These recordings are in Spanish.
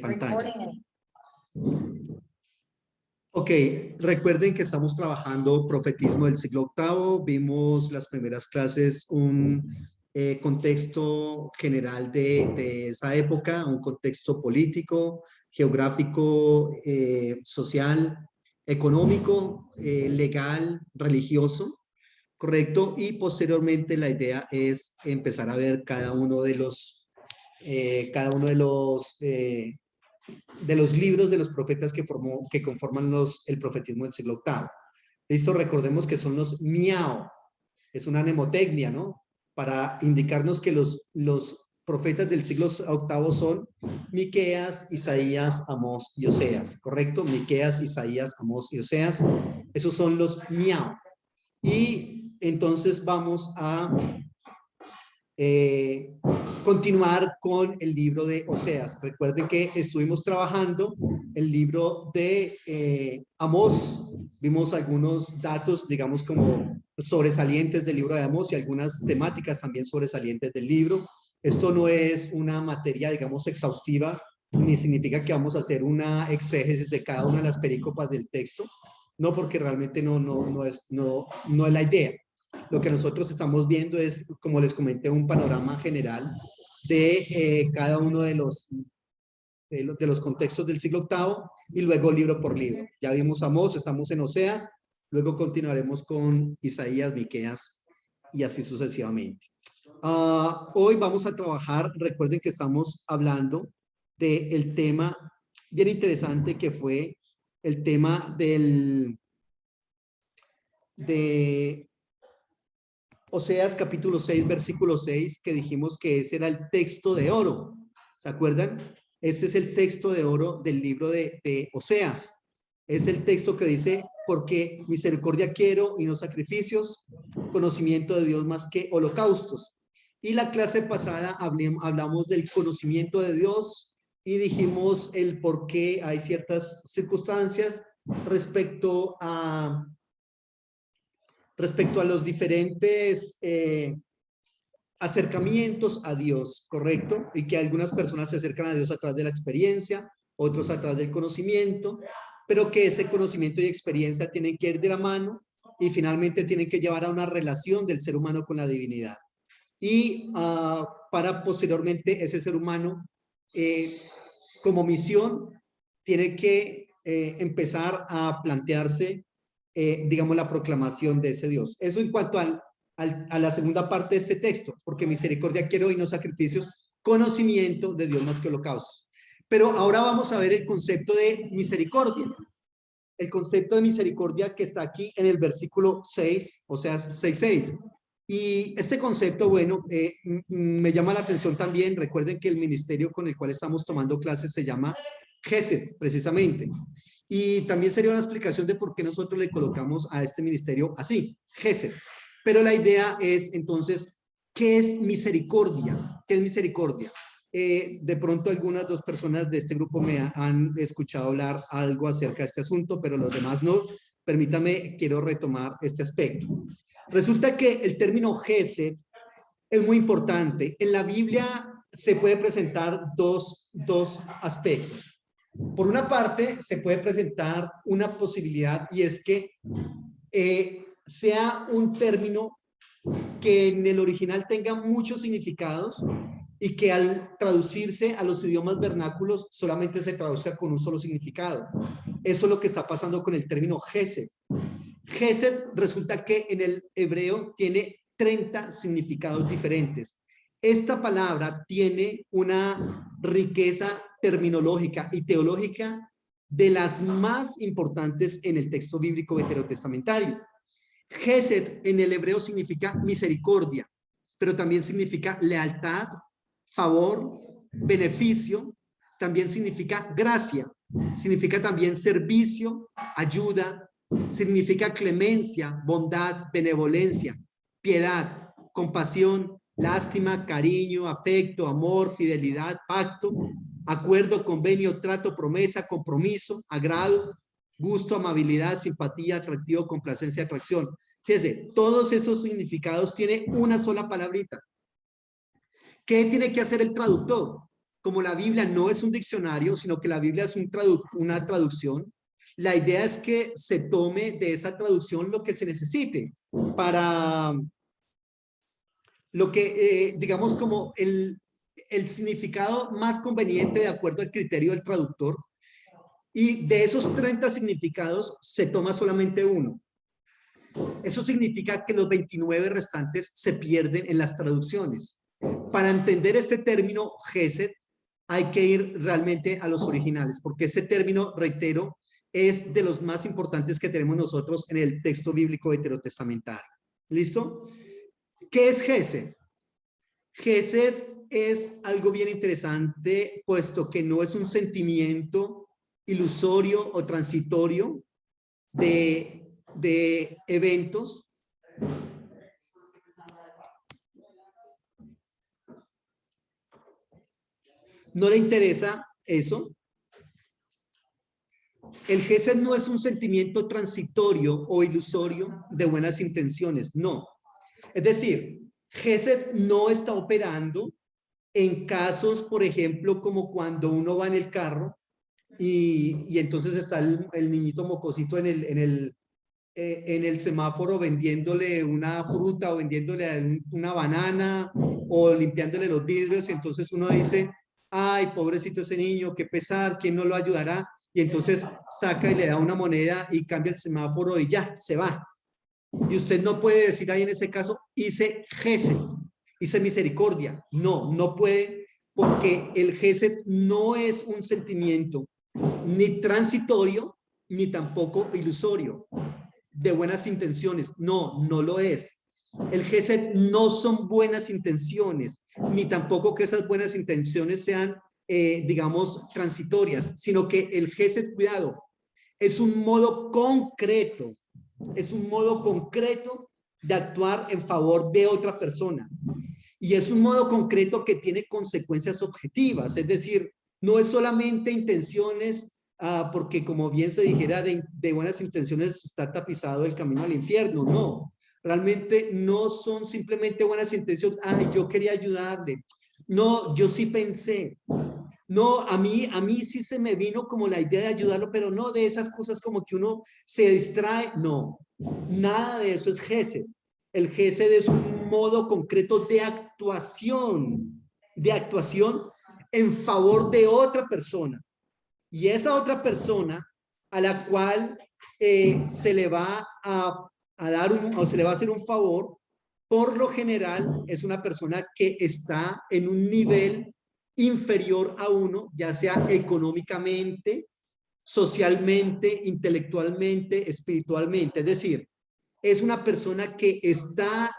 pantalla. Ok, recuerden que estamos trabajando profetismo del siglo VIII. Vimos las primeras clases, un contexto general de esa época, un contexto político, geográfico, social, económico, legal, religioso, ¿correcto? Y posteriormente la idea es empezar a ver cada uno de los libros de los profetas que conforman el profetismo del siglo VIII. Listo, recordemos que son los miao, es una mnemotecnia, ¿no? Para indicarnos que los profetas del siglo VIII son Miqueas, Isaías, Amós y Oseas, ¿correcto? Miqueas, Isaías, Amós y Oseas, esos son los miao. Y entonces vamos a continuar con el libro de Oseas. Recuerden que estuvimos trabajando el libro de Amós. Vimos algunos datos, digamos, como sobresalientes del libro de Amós y algunas temáticas también sobresalientes del libro. Esto no es una materia, digamos, exhaustiva, ni significa que vamos a hacer una exégesis de cada una de las perícopes del texto. No, porque realmente no es la idea. Lo que nosotros estamos viendo es, como les comenté, un panorama general de cada uno de los contextos del siglo VIII y luego libro por libro. Ya vimos Amós, estamos en Oseas, luego continuaremos con Isaías, Miqueas y así sucesivamente. Hoy vamos a trabajar, recuerden que estamos hablando del tema bien interesante que fue el tema de Oseas capítulo 6, versículo 6, que dijimos que ese era el texto de oro. ¿Se acuerdan? Ese es el texto de oro del libro de Oseas. Es el texto que dice, porque misericordia quiero y no sacrificios, conocimiento de Dios más que holocaustos. Y la clase pasada hablamos del conocimiento de Dios y dijimos el por qué hay ciertas circunstancias respecto a los diferentes acercamientos a Dios, ¿correcto? Y que algunas personas se acercan a Dios a través de la experiencia, otros a través del conocimiento, pero que ese conocimiento y experiencia tienen que ir de la mano y finalmente tienen que llevar a una relación del ser humano con la divinidad. Y para posteriormente ese ser humano, como misión, tiene que empezar a plantearse digamos, la proclamación de ese Dios. Eso en cuanto a la segunda parte de este texto, porque misericordia quiero y no sacrificios, conocimiento de Dios más que holocaustos. Pero ahora vamos a ver el concepto de misericordia. El concepto de misericordia que está aquí en el versículo 6, o sea, 6:6. Y este concepto, bueno, me llama la atención también. Recuerden que el ministerio con el cual estamos tomando clases se llama Gesed, precisamente. Y también sería una explicación de por qué nosotros le colocamos a este ministerio así, Gesed. Pero la idea es, entonces, ¿qué es misericordia? ¿Qué es misericordia? De pronto algunas dos personas de este grupo me han escuchado hablar algo acerca de este asunto, pero los demás no. Permítame, quiero retomar este aspecto. Resulta que el término Gesed es muy importante. En la Biblia se puede presentar dos aspectos. Por una parte, se puede presentar una posibilidad y es que sea un término que en el original tenga muchos significados y que al traducirse a los idiomas vernáculos solamente se traduzca con un solo significado. Eso es lo que está pasando con el término Gesed. Gesed resulta que en el hebreo tiene 30 significados diferentes. Esta palabra tiene una riqueza terminológica y teológica de las más importantes en el texto bíblico veterotestamentario. Gesed en el hebreo significa misericordia, pero también significa lealtad, favor, beneficio, también significa gracia, significa también servicio, ayuda, significa clemencia, bondad, benevolencia, piedad, compasión, lástima, cariño, afecto, amor, fidelidad, pacto, acuerdo, convenio, trato, promesa, compromiso, agrado, gusto, amabilidad, simpatía, atractivo, complacencia, atracción. Fíjense, todos esos significados tienen una sola palabrita. ¿Qué tiene que hacer el traductor? como la Biblia no es un diccionario, sino que la Biblia es una traducción, la idea es que se tome de esa traducción lo que se necesite para lo que, digamos, como el significado más conveniente de acuerdo al criterio del traductor. Y de esos 30 significados se toma solamente uno. Eso significa que los 29 restantes se pierden en las traducciones. Para entender este término Gesed, hay que ir realmente a los originales, porque ese término, reitero, es de los más importantes que tenemos nosotros en el texto bíblico veterotestamentario. ¿Listo? ¿Qué es Gesed? Gesed es algo bien interesante, puesto que no es un sentimiento ilusorio o transitorio de eventos. ¿No le interesa eso? El Gesed no es un sentimiento transitorio o ilusorio de buenas intenciones, no. Es decir, Gesed no está operando en casos, por ejemplo, como cuando uno va en el carro y entonces está el niñito mocosito en el semáforo vendiéndole una fruta o vendiéndole una banana o limpiándole los vidrios, y entonces uno dice, ay, pobrecito ese niño, qué pesar, ¿quién no lo ayudará? Y entonces saca y le da una moneda y cambia el semáforo y ya, se va. Y usted no puede decir ahí en ese caso, hice gesed, hice misericordia. No, no puede, porque el gesed no es un sentimiento ni transitorio, ni tampoco ilusorio, de buenas intenciones. No, no lo es. El gesed no son buenas intenciones, ni tampoco que esas buenas intenciones sean, digamos, transitorias, sino que el gesed, cuidado, es un modo concreto de actuar en favor de otra persona. Y es un modo concreto que tiene consecuencias objetivas, es decir, no es solamente intenciones, porque como bien se dijera, de buenas intenciones está tapizado el camino al infierno. No, realmente no son simplemente buenas intenciones. Ay, yo quería ayudarle. No, yo sí pensé. No, a mí sí se me vino como la idea de ayudarlo, pero no de esas cosas como que uno se distrae. No, nada de eso es Gesed. El Gesed es un modo concreto de actuación en favor de otra persona. Y esa otra persona a la cual se le va a dar o se le va a hacer un favor, por lo general es una persona que está en un nivel inferior a uno, ya sea económicamente, socialmente, intelectualmente, espiritualmente. Es decir, es una persona que está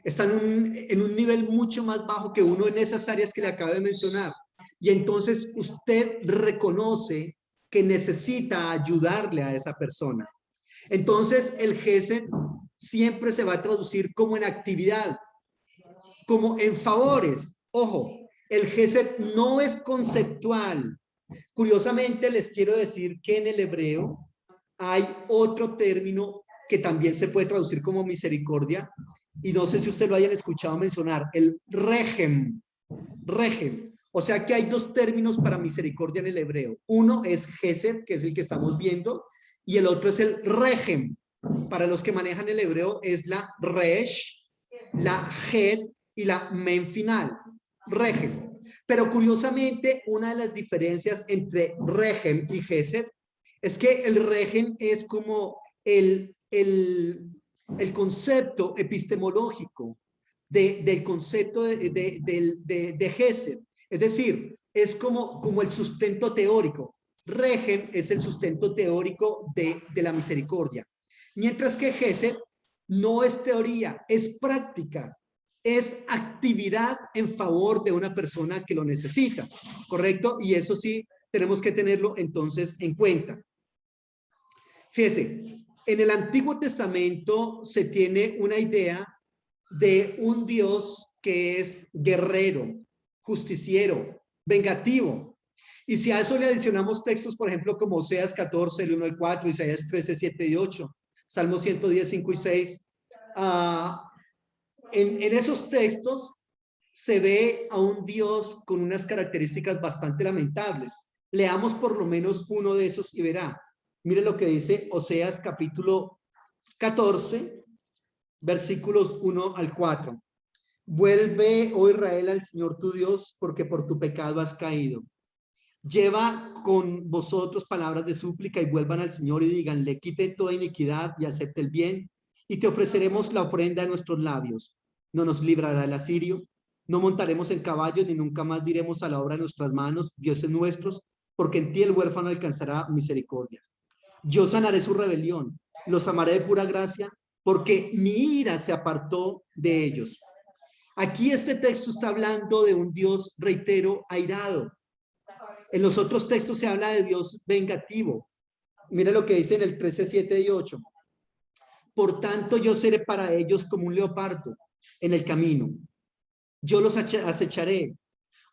está en un nivel mucho más bajo que uno en esas áreas que le acabo de mencionar. Y entonces usted reconoce que necesita ayudarle a esa persona. Entonces el Gesed siempre se va a traducir como en actividad, como en favores. Ojo, el Gesed no es conceptual. Curiosamente les quiero decir que en el hebreo hay otro término que también se puede traducir como misericordia, y no sé si usted lo hayan escuchado mencionar, el regem. Regem. O sea que hay dos términos para misericordia en el hebreo. Uno es Gesed, que es el que estamos viendo, y el otro es el regem. Para los que manejan el hebreo es la resh, la het y la men final. Regem. Pero curiosamente, una de las diferencias entre regem y Gesed es que el regem es como el concepto epistemológico del concepto de Gesed. Es decir, es como el sustento teórico. Regem es el sustento teórico de la misericordia. Mientras que Gesed no es teoría, es práctica, es actividad en favor de una persona que lo necesita, ¿correcto? Y eso sí, tenemos que tenerlo entonces en cuenta. Fíjese, en el Antiguo Testamento se tiene una idea de un Dios que es guerrero, justiciero, vengativo. Y si a eso le adicionamos textos, por ejemplo, como Oseas 14, el 1 al 4, Isaías 13, 7 y 8, Salmo 110, 5 y 6, En esos textos se ve a un Dios con unas características bastante lamentables. Leamos por lo menos uno de esos y verá. Mire lo que dice Oseas capítulo 14, versículos 1 al 4. Vuelve, oh Israel, al Señor tu Dios, porque por tu pecado has caído. Lleva con vosotros palabras de súplica y vuelvan al Señor y díganle, quite toda iniquidad y acepte el bien, y te ofreceremos la ofrenda de nuestros labios. No nos librará el asirio, no montaremos en caballos, ni nunca más diremos a la obra de nuestras manos, dioses nuestros, porque en ti el huérfano alcanzará misericordia. Yo sanaré su rebelión, los amaré de pura gracia, porque mi ira se apartó de ellos. Aquí este texto está hablando de un Dios, reitero, airado. En los otros textos se habla de Dios vengativo. Mira lo que dice en el 13, 7 y 8. Por tanto, yo seré para ellos como un leopardo en el camino. Yo los acecharé.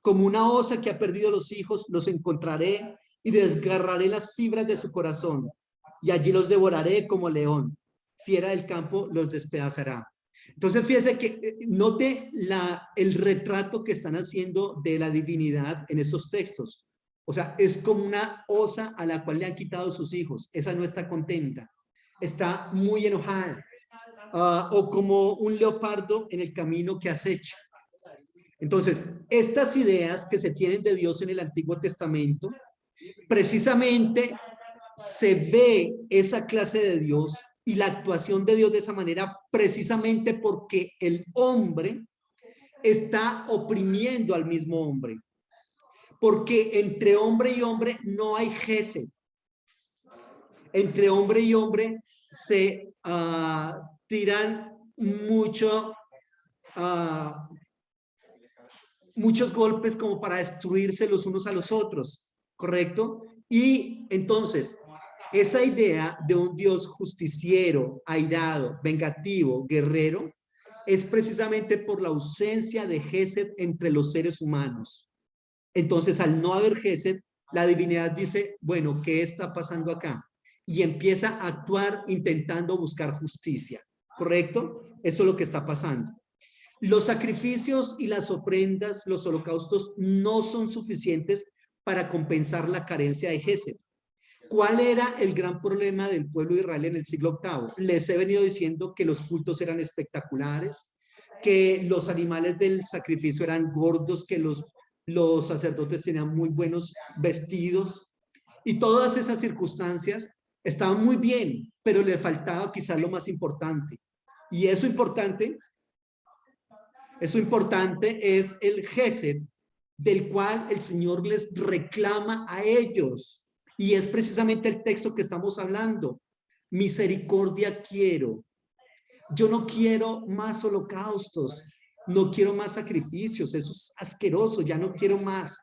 Como una osa que ha perdido los hijos, los encontraré y desgarraré las fibras de su corazón. Y allí los devoraré como león. Fiera del campo los despedazará. Entonces, fíjese que note el retrato que están haciendo de la divinidad en esos textos. O sea, es como una osa a la cual le han quitado sus hijos. Esa no está contenta. Está muy enojada. O como un leopardo en el camino que acecha. Entonces, estas ideas que se tienen de Dios en el Antiguo Testamento, precisamente se ve esa clase de Dios y la actuación de Dios de esa manera precisamente porque el hombre está oprimiendo al mismo hombre. Porque entre hombre y hombre no hay gesed. Entre hombre y hombre se tiran muchos golpes como para destruirse los unos a los otros, ¿correcto? Y entonces, esa idea de un Dios justiciero, airado, vengativo, guerrero, es precisamente por la ausencia de gesed entre los seres humanos. Entonces, al no haber gesed, la divinidad dice, bueno, ¿qué está pasando acá? Y empieza a actuar intentando buscar justicia, ¿correcto? Eso es lo que está pasando. Los sacrificios y las ofrendas, los holocaustos, no son suficientes para compensar la carencia de gesed. ¿Cuál era el gran problema del pueblo de Israel en el siglo VIII? Les he venido diciendo que los cultos eran espectaculares, que los animales del sacrificio eran gordos, que los sacerdotes tenían muy buenos vestidos y todas esas circunstancias estaban muy bien, pero le faltaba quizás lo más importante. Y eso importante es el gesed del cual el Señor les reclama a ellos. Y es precisamente el texto que estamos hablando. Misericordia quiero. Yo no quiero más holocaustos. No quiero más sacrificios. Eso es asqueroso. Ya no quiero más.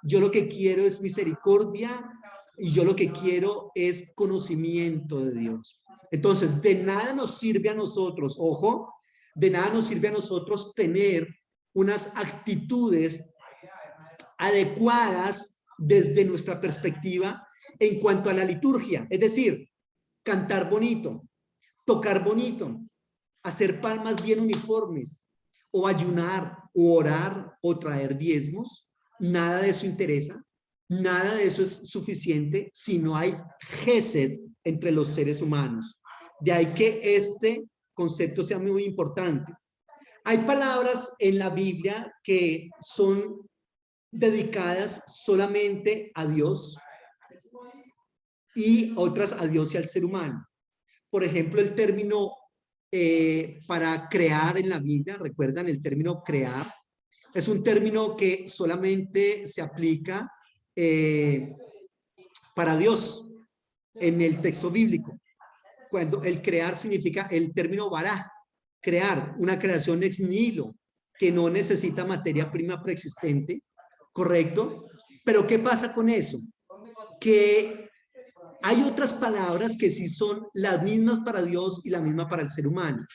Yo lo que quiero es misericordia y yo lo que quiero es conocimiento de Dios. Entonces, de nada nos sirve a nosotros, ojo, de nada nos sirve a nosotros tener unas actitudes adecuadas desde nuestra perspectiva en cuanto a la liturgia, es decir, cantar bonito, tocar bonito, hacer palmas bien uniformes, o ayunar, o orar, o traer diezmos. Nada de eso interesa, nada de eso es suficiente si no hay gesed entre los seres humanos. De ahí que este concepto sea muy importante. Hay palabras en la Biblia que son dedicadas solamente a Dios y otras a Dios y al ser humano. Por ejemplo, el término para crear en la Biblia, ¿recuerdan el término crear? Es un término que solamente se aplica para Dios en el texto bíblico. Cuando el crear significa el término bará, crear, una creación ex nihilo, que no necesita materia prima preexistente, ¿correcto? Pero ¿qué pasa con eso? Que hay otras palabras que sí son las mismas para Dios y la misma para el ser humano.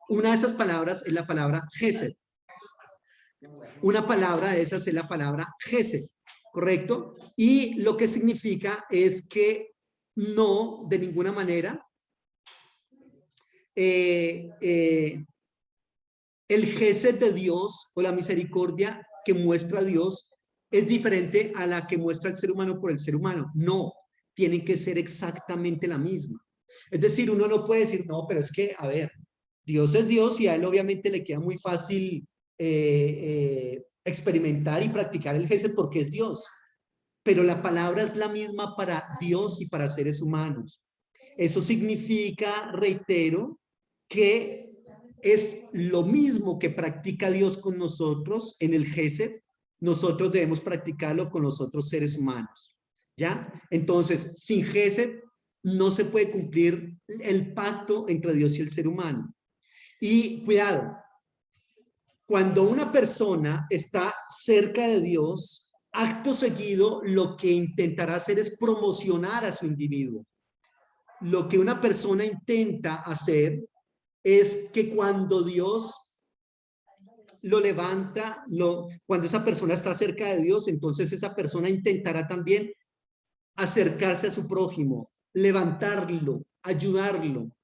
Una de esas palabras es la palabra gesed. Una palabra de esas es la palabra gesed, ¿correcto? Y lo que significa es que no, de ninguna manera, el gesed de Dios o la misericordia que muestra Dios es diferente a la que muestra el ser humano por el ser humano. No, tienen que ser exactamente la misma. Es decir, uno no puede decir, no, pero es que, a ver, Dios es Dios y a él obviamente le queda muy fácil experimentar y practicar el gesed porque es Dios. Pero la palabra es la misma para Dios y para seres humanos. Eso significa, reitero, que es lo mismo que practica Dios con nosotros en el gesed, nosotros debemos practicarlo con los otros seres humanos. ¿Ya? Entonces, sin gesed no se puede cumplir el pacto entre Dios y el ser humano. Y cuidado, cuando una persona está cerca de Dios, acto seguido lo que intentará hacer es promocionar a su individuo. Lo que una persona intenta hacer es que cuando Dios lo levanta, cuando esa persona está cerca de Dios, entonces esa persona intentará también acercarse a su prójimo, levantarlo, ayudarlo,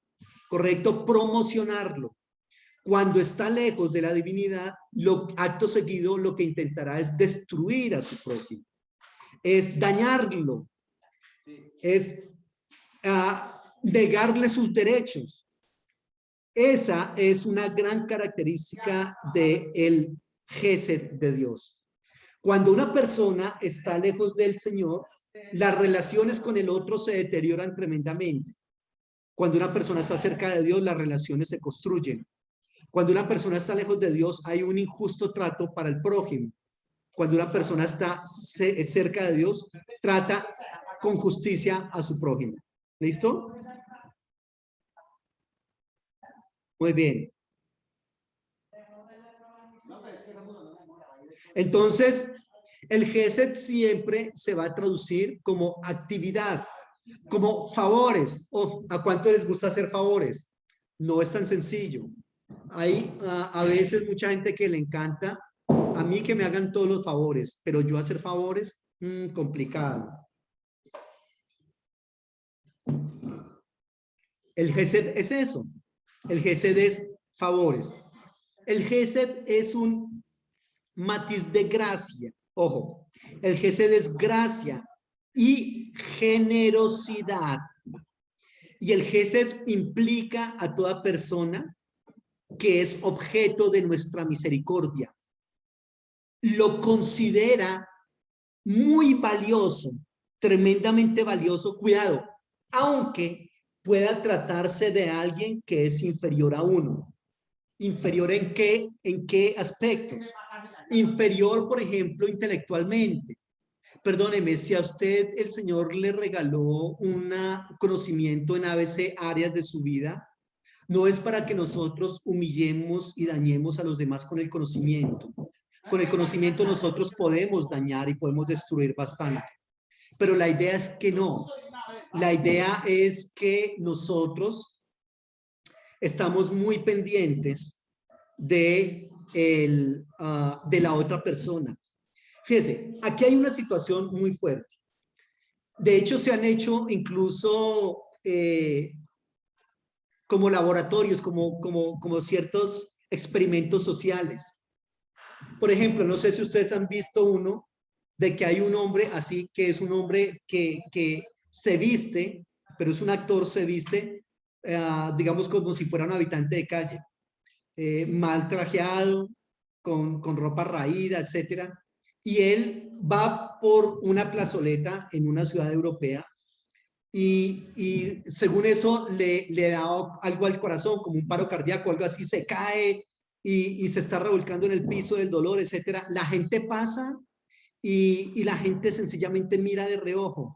¿correcto? Promocionarlo. Cuando está lejos de la divinidad, acto seguido lo que intentará es destruir a su prójimo, es dañarlo, es negarle sus derechos. Esa es una gran característica del gesed de Dios. Cuando una persona está lejos del Señor, las relaciones con el otro se deterioran tremendamente. Cuando una persona está cerca de Dios, las relaciones se construyen. Cuando una persona está lejos de Dios, hay un injusto trato para el prójimo. Cuando una persona está cerca de Dios, trata con justicia a su prójimo. ¿Listo? Muy bien. Entonces, el gesed siempre se va a traducir como actividad, como favores. ¿A cuánto les gusta hacer favores? No es tan sencillo. Hay a veces mucha gente que le encanta a mí que me hagan todos los favores, pero yo hacer favores, complicado. El gesed es eso. El gesed es favores. El gesed es un matiz de gracia. Ojo, el gesed es gracia y generosidad. Y el gesed implica a toda persona que es objeto de nuestra misericordia. Lo considera muy valioso, tremendamente valioso, cuidado, aunque pueda tratarse de alguien que es inferior a uno. ¿Inferior en qué? ¿En qué aspectos? Inferior, por ejemplo, intelectualmente. Perdóneme, si a usted el Señor le regaló un conocimiento en ABC áreas de su vida, no es para que nosotros humillemos y dañemos a los demás con el conocimiento. Con el conocimiento nosotros podemos dañar y podemos destruir bastante. Pero la idea es que no. La idea es que nosotros estamos muy pendientes de la otra persona. Fíjese, aquí hay una situación muy fuerte. De hecho, se han hecho incluso como laboratorios, como ciertos experimentos sociales. Por ejemplo, no sé si ustedes han visto uno de que hay un hombre así, que es un hombre que se viste, pero es un actor, se viste, digamos, como si fuera un habitante de calle, mal trajeado, con ropa raída, etcétera. Y él va por una plazoleta en una ciudad europea y según eso le da algo al corazón, como un paro cardíaco, algo así, se cae y se está revolcando en el piso del dolor, etcétera. La gente pasa y la gente sencillamente mira de reojo,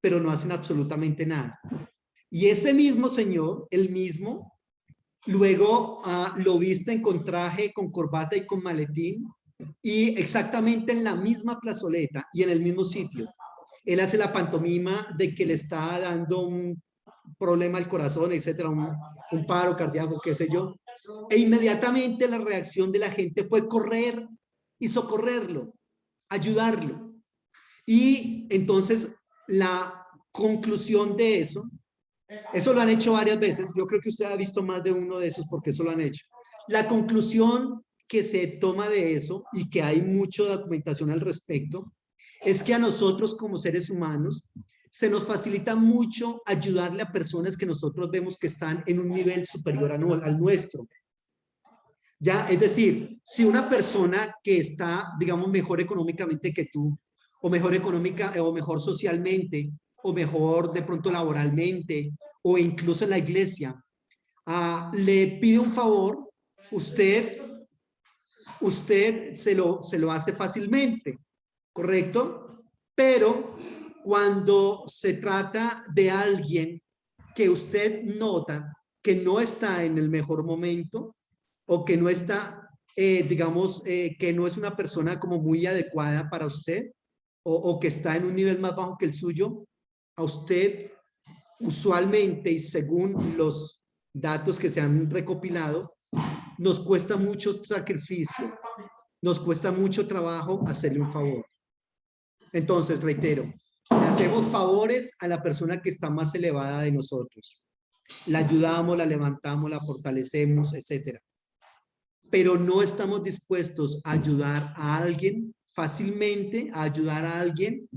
pero no hacen absolutamente nada. Y ese mismo señor, el mismo, luego lo visten con traje, con corbata y con maletín, y exactamente en la misma plazoleta y en el mismo sitio. Él hace la pantomima de que le está dando un problema al corazón, etcétera, un paro cardíaco, qué sé yo. E inmediatamente la reacción de la gente fue correr y socorrerlo, ayudarlo. Y entonces la conclusión de eso lo han hecho varias veces. Yo creo que usted ha visto más de uno de esos porque eso lo han hecho. La conclusión que se toma de eso, y que hay mucha documentación al respecto, es que a nosotros como seres humanos se nos facilita mucho ayudarle a personas que nosotros vemos que están en un nivel superior al nuestro. Ya, es decir, si una persona que está, digamos, mejor económicamente que tú, o mejor económica, o mejor socialmente, o mejor de pronto laboralmente, o incluso en la iglesia, le pide un favor, usted se lo hace fácilmente, ¿correcto? Pero cuando se trata de alguien que usted nota que no está en el mejor momento o que no está, digamos, que no es una persona como muy adecuada para usted o que está en un nivel más bajo que el suyo, a usted usualmente y según los datos que se han recopilado, nos cuesta mucho sacrificio, nos cuesta mucho trabajo hacerle un favor. Entonces, reitero, le hacemos favores a la persona que está más elevada de nosotros. La ayudamos, la levantamos, la fortalecemos, etcétera. Pero no estamos dispuestos a ayudar a alguien fácilmente, a ayudar a alguien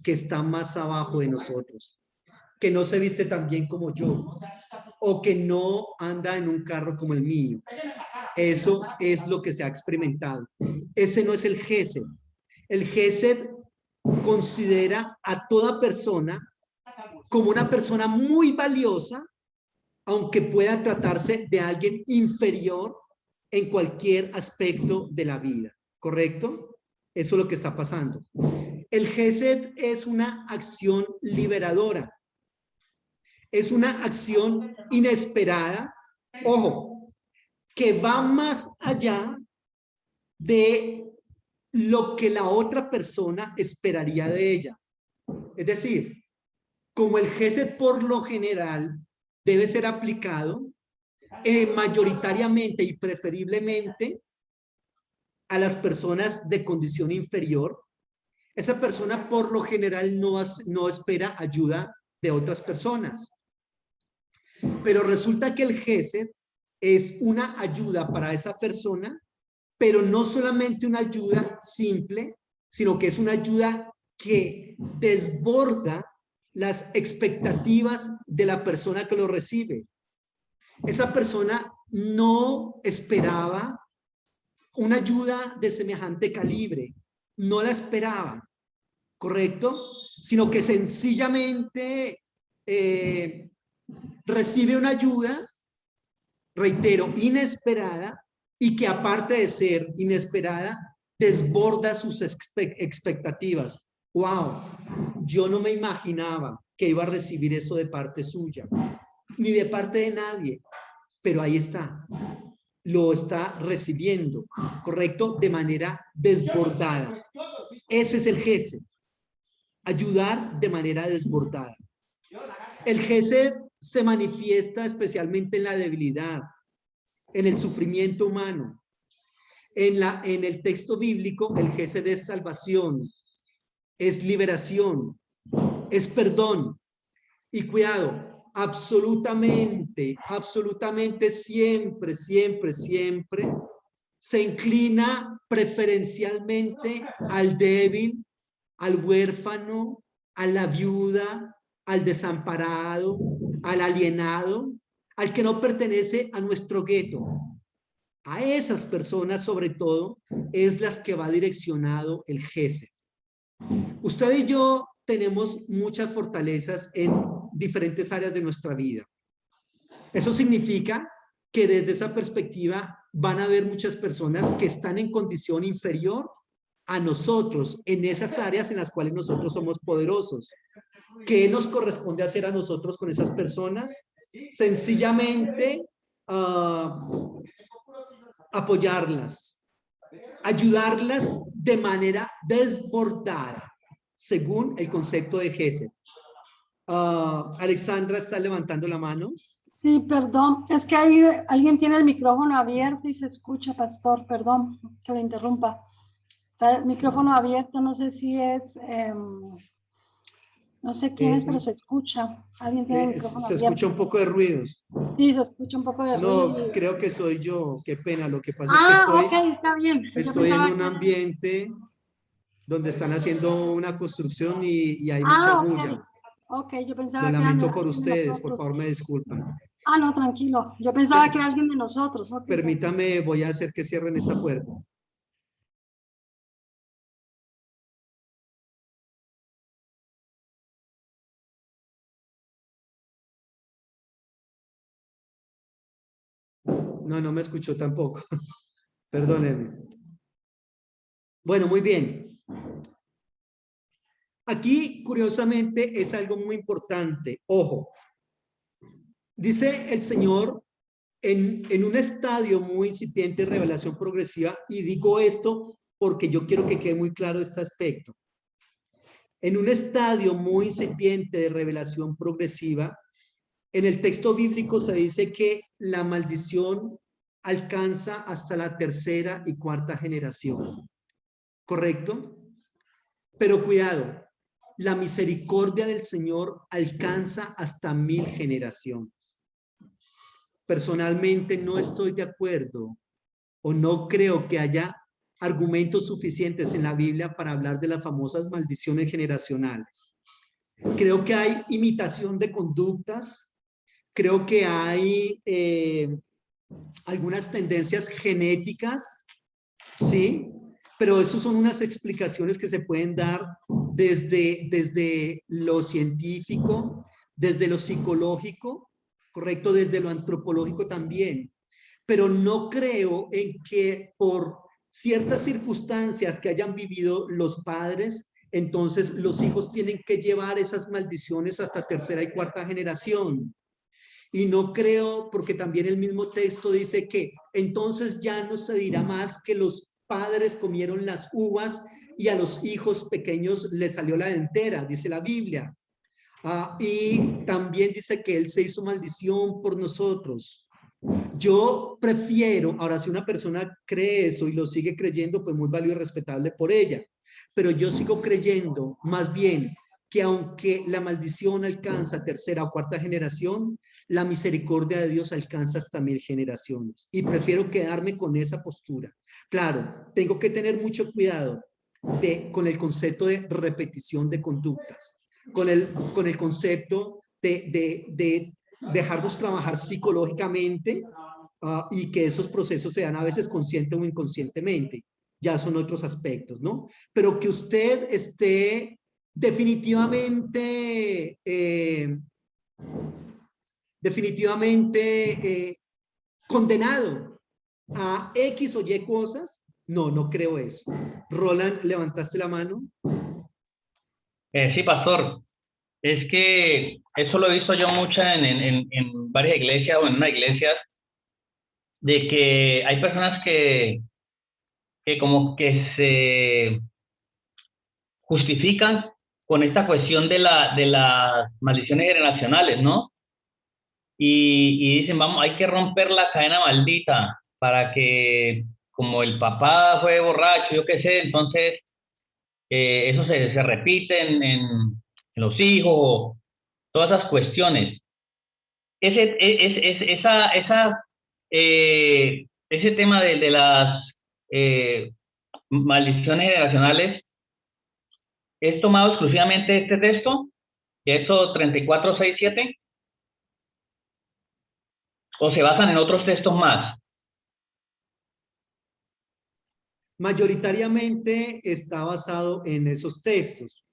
que está más abajo de nosotros, que no se viste tan bien como yo, o que no anda en un carro como el mío. Eso es lo que se ha experimentado. Ese no es el GESED. El GESED considera a toda persona como una persona muy valiosa, aunque pueda tratarse de alguien inferior en cualquier aspecto de la vida, ¿correcto? Eso es lo que está pasando. El GESED es una acción liberadora. Es una acción inesperada, ojo, que va más allá de lo que la otra persona esperaría de ella. Es decir, como el GESED por lo general debe ser aplicado mayoritariamente y preferiblemente a las personas de condición inferior, esa persona por lo general no espera ayuda de otras personas. Pero resulta que el GESED es una ayuda para esa persona, pero no solamente una ayuda simple, sino que es una ayuda que desborda las expectativas de la persona que lo recibe. Esa persona no esperaba una ayuda de semejante calibre, no la esperaba, ¿correcto? Sino que sencillamente recibe una ayuda, reitero, inesperada, y que aparte de ser inesperada, desborda sus expectativas. ¡Wow! Yo no me imaginaba que iba a recibir eso de parte suya, ni de parte de nadie, pero ahí está. Lo está recibiendo, ¿correcto? De manera desbordada. Ese es el GESED. Ayudar de manera desbordada. El GESED se manifiesta especialmente en la debilidad, en el sufrimiento humano. En el texto bíblico, el GESED es salvación, es liberación, es perdón. Y cuidado, absolutamente, absolutamente siempre, siempre, siempre se inclina preferencialmente al débil, al huérfano, a la viuda, al desamparado, al alienado, al que no pertenece a nuestro gueto. A esas personas, sobre todo, es las que va direccionado el GESED. Usted y yo tenemos muchas fortalezas en diferentes áreas de nuestra vida. Eso significa que desde esa perspectiva van a haber muchas personas que están en condición inferior a nosotros en esas áreas en las cuales nosotros somos poderosos. ¿Qué nos corresponde hacer a nosotros con esas personas? Sencillamente apoyarlas, ayudarlas de manera desbordada, según el concepto de GESED. Alexandra está levantando la mano. Sí, perdón, es que ahí alguien tiene el micrófono abierto y se escucha, pastor, perdón que le interrumpa. Está el micrófono abierto, no sé si es No sé quién es, pero se escucha. Alguien tiene el micrófono Se escucha abierto. un poco de ruidos. Sí, se escucha un poco de ruido. No, creo que soy yo. Qué pena. Lo que pasa es que Ok, está bien. Yo estoy en pensaba un que... ambiente donde están haciendo una construcción y hay mucha Ah, ok. bulla. Ok, yo Lo pensaba que eran lamento por alguien de ustedes. Por nosotros. favor, me disculpan. Ah, no, tranquilo. Yo pensaba que era alguien de nosotros. Ok, tranquilo. Permítame, voy a hacer que cierren esta puerta. No, no me escuchó tampoco. Perdónenme. Bueno, muy bien. Aquí, curiosamente, es algo muy importante. Ojo, dice el Señor en un estadio muy incipiente de revelación progresiva, y digo esto porque yo quiero que quede muy claro este aspecto. En un estadio muy incipiente de revelación progresiva, en el texto bíblico se dice que la maldición alcanza hasta la tercera y cuarta generación. ¿Correcto? Pero cuidado, la misericordia del Señor alcanza hasta 1000 generaciones. Personalmente no estoy de acuerdo o no creo que haya argumentos suficientes en la Biblia para hablar de las famosas maldiciones generacionales. Creo que hay imitación de conductas, creo que hay algunas tendencias genéticas, ¿sí? Pero eso son unas explicaciones que se pueden dar desde lo científico, desde lo psicológico, ¿correcto? Desde lo antropológico también. Pero no creo en que por ciertas circunstancias que hayan vivido los padres, entonces los hijos tienen que llevar esas maldiciones hasta tercera y cuarta generación. Y no creo, porque también el mismo texto dice que entonces ya no se dirá más que los padres comieron las uvas y a los hijos pequeños les salió la dentera, dice la Biblia. Y también dice que Él se hizo maldición por nosotros. Yo prefiero, ahora si una persona cree eso y lo sigue creyendo, pues muy válido y respetable por ella. Pero yo sigo creyendo más bien que aunque la maldición alcanza tercera o cuarta generación, la misericordia de Dios alcanza hasta 1000 generaciones. Y prefiero quedarme con esa postura. Claro, tengo que tener mucho cuidado con el concepto de repetición de conductas, con el concepto de dejarnos trabajar psicológicamente y que esos procesos se dan a veces consciente o inconscientemente. Ya son otros aspectos, ¿no? Pero que usted esté definitivamente, condenado a X o Y cosas, no, no creo eso. Roland, ¿levantaste la mano? Sí, pastor. Es que eso lo he visto yo mucho en varias iglesias o en una iglesia, de que hay personas que como que se justifican con esta cuestión de las maldiciones generacionales, ¿no? Y dicen, vamos, hay que romper la cadena maldita para que, como el papá fue borracho, yo qué sé, entonces eso se repite en los hijos, todas esas cuestiones. Ese tema de las maldiciones generacionales es tomado exclusivamente de este texto, Éxodo 34, 6, 7, o se basan en otros textos más. Mayoritariamente está basado en esos textos.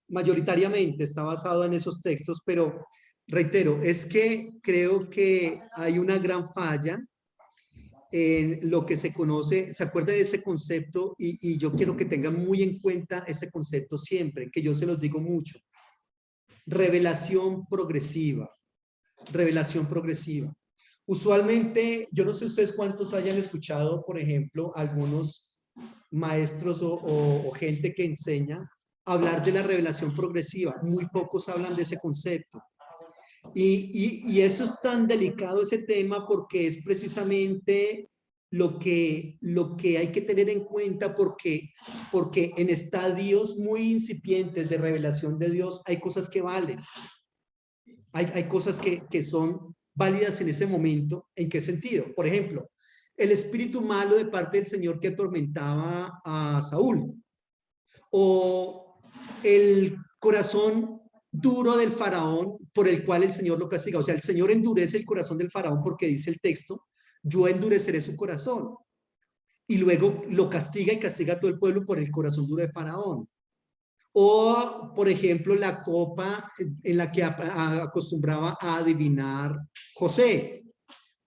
Mayoritariamente está basado en esos textos, pero reitero, es que creo que hay una gran falla en lo que se conoce, se acuerda de ese concepto y yo quiero que tengan muy en cuenta ese concepto siempre, que yo se los digo mucho. Revelación progresiva, revelación progresiva. Usualmente, yo no sé ustedes cuántos hayan escuchado, por ejemplo, algunos maestros o gente que enseña hablar de la revelación progresiva. Muy pocos hablan de ese concepto. Y eso es tan delicado ese tema porque es precisamente lo que hay que tener en cuenta porque en estadios muy incipientes de revelación de Dios hay cosas que valen. Hay cosas que son válidas en ese momento. ¿En qué sentido? Por ejemplo, el espíritu malo de parte del Señor que atormentaba a Saúl, o el corazón duro del faraón por el cual el Señor lo castiga. O sea, el Señor endurece el corazón del faraón porque dice el texto, yo endureceré su corazón. Y luego lo castiga y castiga a todo el pueblo por el corazón duro de faraón. O, por ejemplo, la copa en la que acostumbraba a adivinar José.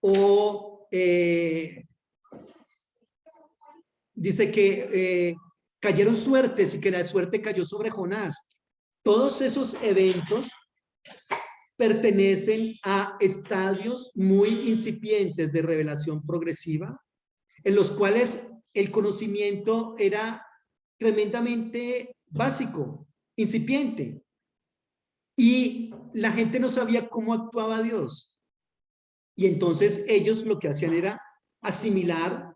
O dice que cayeron suertes y que la suerte cayó sobre Jonás. Todos esos eventos pertenecen a estadios muy incipientes de revelación progresiva, en los cuales el conocimiento era tremendamente básico, incipiente, y la gente no sabía cómo actuaba Dios. Y entonces ellos lo que hacían era asimilar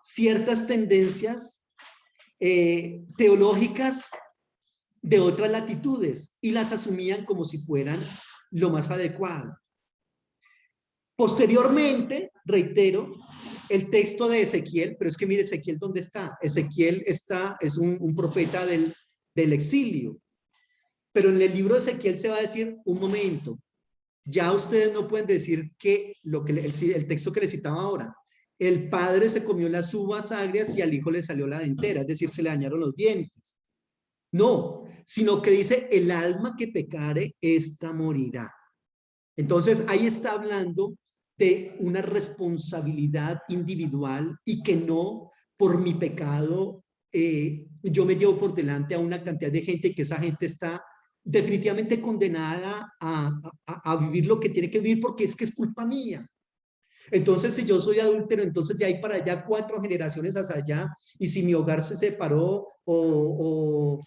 ciertas tendencias teológicas de otras latitudes y las asumían como si fueran lo más adecuado. Posteriormente, reitero, el texto de Ezequiel, pero es que mire Ezequiel dónde está. Ezequiel es un profeta del exilio, pero en el libro de Ezequiel se va a decir, un momento, ya ustedes no pueden decir que el texto que les citaba ahora, el padre se comió las uvas agrias y al hijo le salió la dentera, es decir, se le dañaron los dientes. No, sino que dice, el alma que pecare, esta morirá. Entonces, ahí está hablando de una responsabilidad individual y que no por mi pecado yo me llevo por delante a una cantidad de gente y que esa gente está definitivamente condenada a vivir lo que tiene que vivir porque es que es culpa mía. Entonces, si yo soy adúltero, entonces de ahí para allá 4 generaciones hacia allá, y si mi hogar se separó, o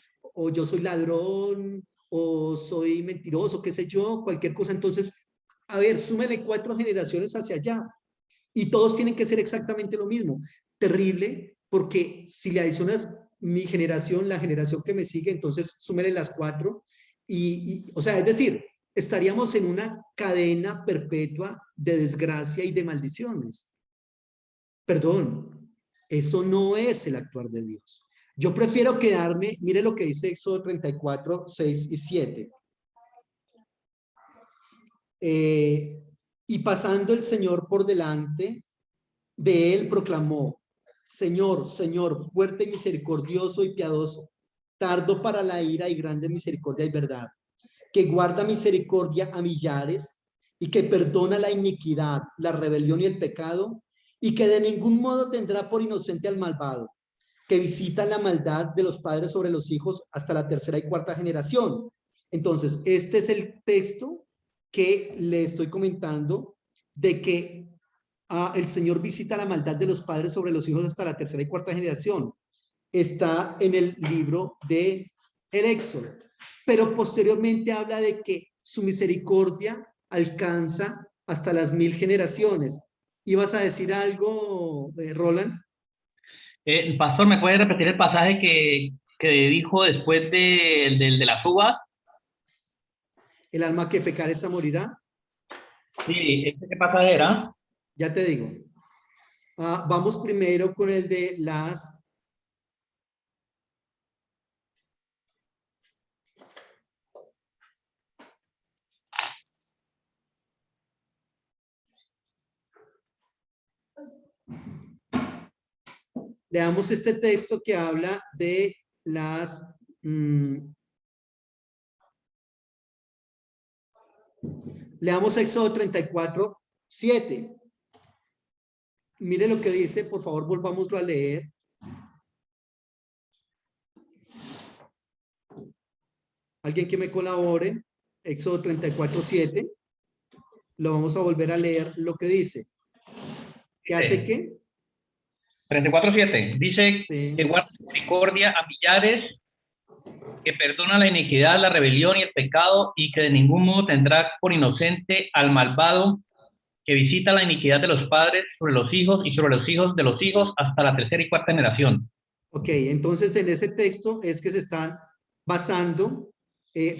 yo soy ladrón, o soy mentiroso, qué sé yo, cualquier cosa, entonces, a ver, súmele 4 generaciones hacia allá, y todos tienen que ser exactamente lo mismo. Terrible, porque si le adicionas mi generación, la generación que me sigue, entonces súmele las 4, o sea, es decir, estaríamos en una cadena perpetua de desgracia y de maldiciones. Perdón, eso no es el actuar de Dios. Yo prefiero quedarme, mire lo que dice Éxodo 34, 6 y 7. Y pasando el Señor por delante de él, proclamó, Señor, Señor, fuerte, misericordioso y piadoso, tardo para la ira y grande misericordia y verdad, que guarda misericordia a millares y que perdona la iniquidad, la rebelión y el pecado, y que de ningún modo tendrá por inocente al malvado, que visita la maldad de los padres sobre los hijos hasta la 3ª y 4ª generación. Entonces, este es el texto que le estoy comentando de que el Señor visita la maldad de los padres sobre los hijos hasta la 3ª y 4ª generación. Está en el libro de el Éxodo. Pero posteriormente habla de que su misericordia alcanza hasta las 1000 generaciones. ¿Ibas a decir algo, Roland? Pastor, ¿me puede repetir el pasaje que dijo después de las uvas? El alma que pecar esta morirá. Sí, ¿qué pasaje era? Ya te digo. Vamos primero con el de las... Leamos este texto que habla de las... leamos Éxodo 34, 7. Mire lo que dice, por favor, volvámoslo a leer. Alguien que me colabore. Éxodo 34, 7. Lo vamos a volver a leer lo que dice. ¿Qué hace qué? 34:7. Dice Sí. que guarda misericordia a millares, que perdona la iniquidad, la rebelión y el pecado, y que de ningún modo tendrá por inocente al malvado, que visita la iniquidad de los padres sobre los hijos y sobre los hijos de los hijos hasta la tercera y cuarta generación. Ok, entonces en ese texto es que se están basando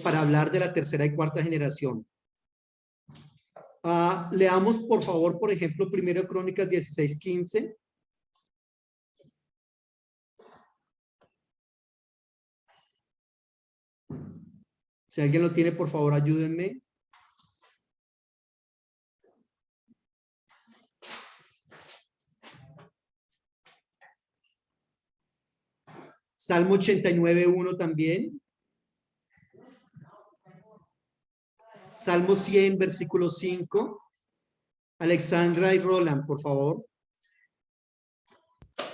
para hablar de la tercera y cuarta generación. Leamos, por favor, por ejemplo, 1 Crónicas 16:15. Si alguien lo tiene, por favor, ayúdenme. Salmo 89:1 también. Salmo 100, versículo 5. Alexandra y Roland, por favor.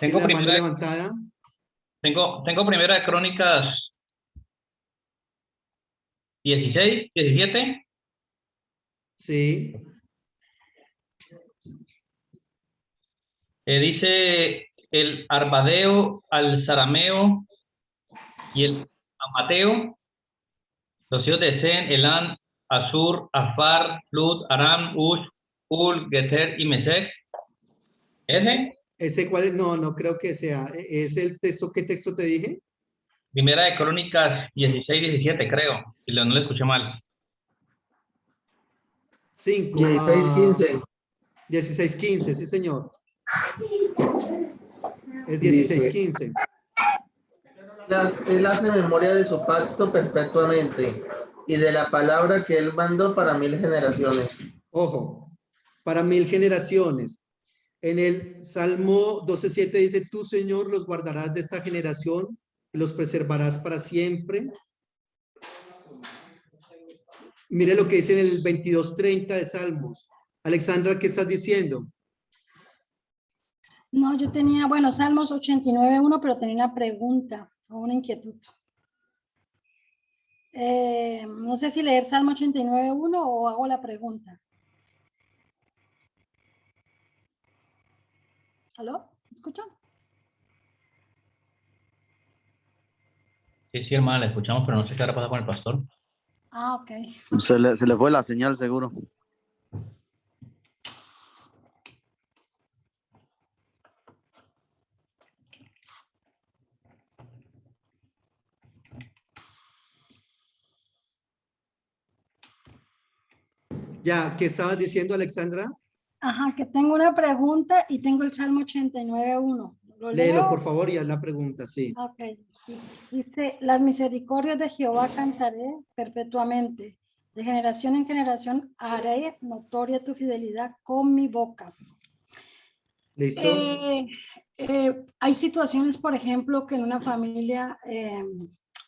Tengo la mano levantada. Tengo Primera de Crónicas 16, 17. Sí. Dice el arbadeo, al zarameo y el amateo, los hijos de Zen, Elan, Asur, Afar, Lud, Aram, Ush, Ul, Geter y Mesec. ¿Ese cuál es? No, no creo que sea. ¿Es el texto? ¿Qué texto te dije? Primera de Crónicas 16, 17, creo. Si no le escuché mal. 5. 16:15. 16:15, sí, señor. Es Dice, 16:15. Él hace memoria de su pacto perpetuamente y de la palabra que él mandó para 1000 generaciones. Ojo, para 1000 generaciones. En el Salmo 12:7 dice, tú, Señor, los guardarás de esta generación y los preservarás para siempre. Mire lo que dice en el 22:30 de Salmos. Alexandra, ¿qué estás diciendo? No, yo tenía, bueno, Salmos 89:1, pero tenía una pregunta o una inquietud. No sé si leer Salmo 89:1 o hago la pregunta. ¿Aló? ¿Me escuchan? Sí, hermana, le escuchamos, pero no sé qué ahora pasa con el pastor. Ok. Se le fue la señal, seguro. Ya, ¿qué estabas diciendo, Alexandra? Ajá, que tengo una pregunta y tengo el Salmo 89:1. ¿Lo Léelo, leo? por favor, y haz la pregunta, sí. Ok. Sí. Dice, las misericordias de Jehová cantaré perpetuamente. De generación en generación haré notoria tu fidelidad con mi boca. ¿Listo? Hay situaciones, por ejemplo, que en una familia,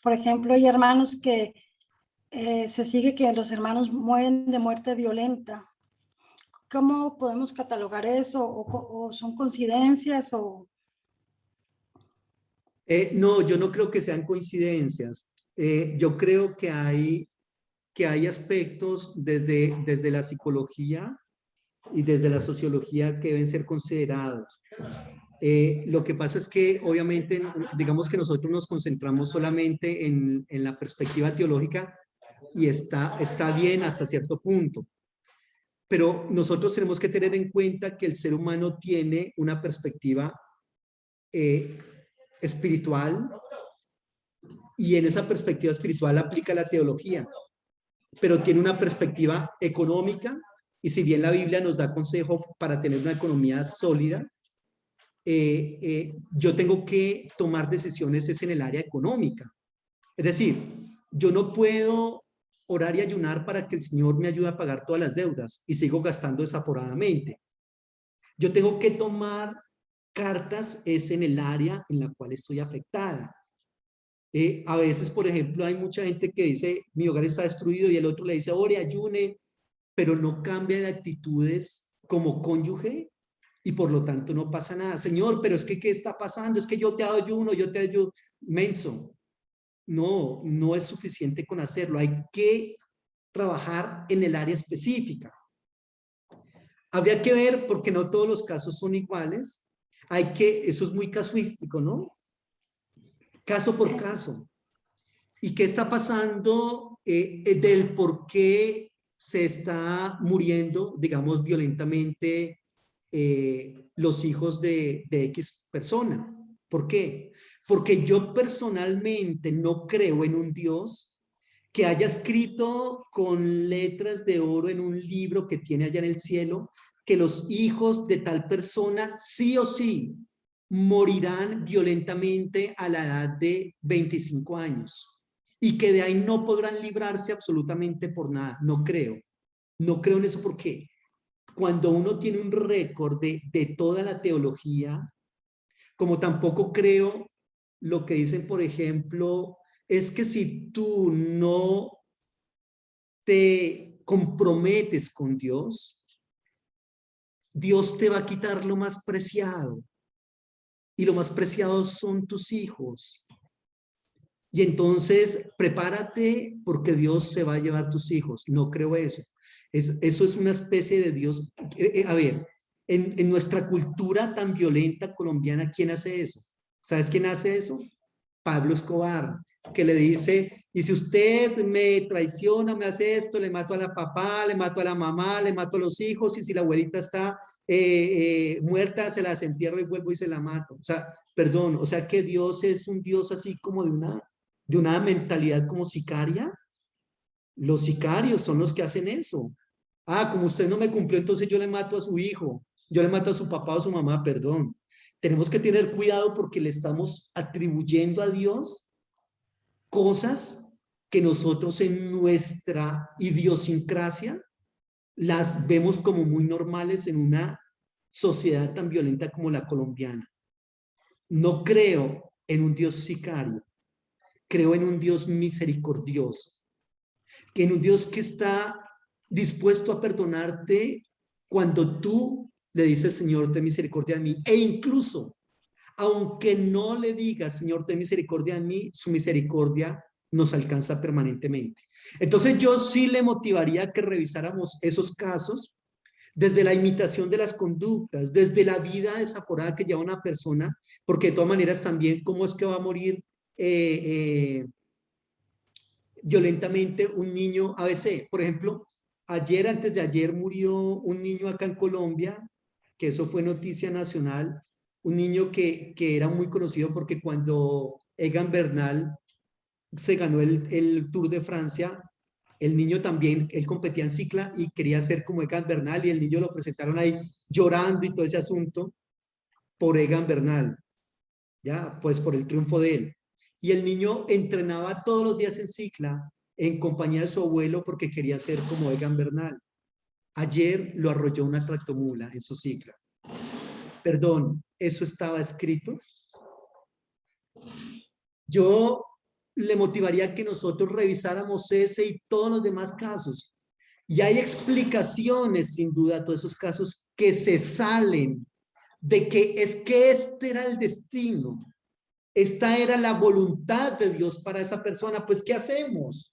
por ejemplo, hay hermanos que se sigue que los hermanos mueren de muerte violenta. ¿Cómo podemos catalogar eso? ¿O son coincidencias? No, yo no creo que sean coincidencias. Yo creo que hay aspectos desde la psicología y desde la sociología que deben ser considerados. Lo que pasa es que obviamente, digamos que nosotros nos concentramos solamente en la perspectiva teológica y está bien hasta cierto punto. Pero nosotros tenemos que tener en cuenta que el ser humano tiene una perspectiva espiritual y en esa perspectiva espiritual aplica la teología, pero tiene una perspectiva económica y si bien la Biblia nos da consejo para tener una economía sólida, yo tengo que tomar decisiones es en el área económica. Es decir, yo no puedo orar y ayunar para que el Señor me ayude a pagar todas las deudas y sigo gastando desaforadamente. Yo tengo que tomar cartas es en el área en la cual estoy afectada. A veces, por ejemplo, hay mucha gente que dice, mi hogar está destruido y el otro le dice, ore, ayune, pero no cambia de actitudes como cónyuge y por lo tanto no pasa nada. Señor, pero es que, ¿qué está pasando? Es que yo te ayuno, yo te ayuno. Menso. No, no es suficiente con hacerlo. Hay que trabajar en el área específica. Habría que ver, porque no todos los casos son iguales. Eso es muy casuístico, ¿no? Caso por caso. ¿Y qué está pasando del por qué se está muriendo, digamos, violentamente los hijos de X persona. ¿Por qué? Porque yo personalmente no creo en un Dios que haya escrito con letras de oro en un libro que tiene allá en el cielo, que los hijos de tal persona sí o sí morirán violentamente a la edad de 25 años y que de ahí no podrán librarse absolutamente por nada. No creo. No creo en eso porque cuando uno tiene un récord de toda la teología, como tampoco creo lo que dicen, por ejemplo, es que si tú no te comprometes con Dios, Dios te va a quitar lo más preciado. Y lo más preciado son tus hijos. Y entonces prepárate porque Dios se va a llevar tus hijos. No creo eso. Eso es una especie de Dios. A ver, en nuestra cultura tan violenta colombiana, ¿quién hace eso? ¿Sabes quién hace eso? Pablo Escobar, que le dice, y si usted me traiciona, me hace esto, le mato a la papá, le mato a la mamá, le mato a los hijos, y si la abuelita está muerta, se las entierro y vuelvo y se la mato. O sea, perdón, o sea que Dios es un Dios así como de una mentalidad como sicaria. Los sicarios son los que hacen eso. Ah, como usted no me cumplió, entonces yo le mato a su hijo, yo le mato a su papá o a su mamá, perdón. Tenemos que tener cuidado porque le estamos atribuyendo a Dios cosas que nosotros en nuestra idiosincrasia las vemos como muy normales en una sociedad tan violenta como la colombiana. No creo en un Dios sicario, creo en un Dios misericordioso, que en un Dios que está dispuesto a perdonarte cuando tú le dices, Señor, ten misericordia de mí, e incluso, aunque no le digas, Señor, ten misericordia de mí, su misericordia nos alcanza permanentemente. Entonces yo sí le motivaría a que revisáramos esos casos desde la imitación de las conductas, desde la vida desaforada que lleva una persona, porque de todas maneras también cómo es que va a morir violentamente un niño ABC. Por ejemplo, antes de ayer murió un niño acá en Colombia, que eso fue noticia nacional, un niño que era muy conocido porque cuando Egan Bernal se ganó el Tour de Francia, el niño también, él competía en cicla y quería ser como Egan Bernal y el niño lo presentaron ahí llorando y todo ese asunto por Egan Bernal, ya, pues por el triunfo de él. Y el niño entrenaba todos los días en cicla en compañía de su abuelo porque quería ser como Egan Bernal. Ayer lo arrolló una tractomula en su cicla. Perdón, ¿eso estaba escrito? Yo le motivaría a que nosotros revisáramos ese y todos los demás casos. Y hay explicaciones, sin duda, a todos esos casos que se salen de que es que este era el destino. Esta era la voluntad de Dios para esa persona. Pues, ¿qué hacemos?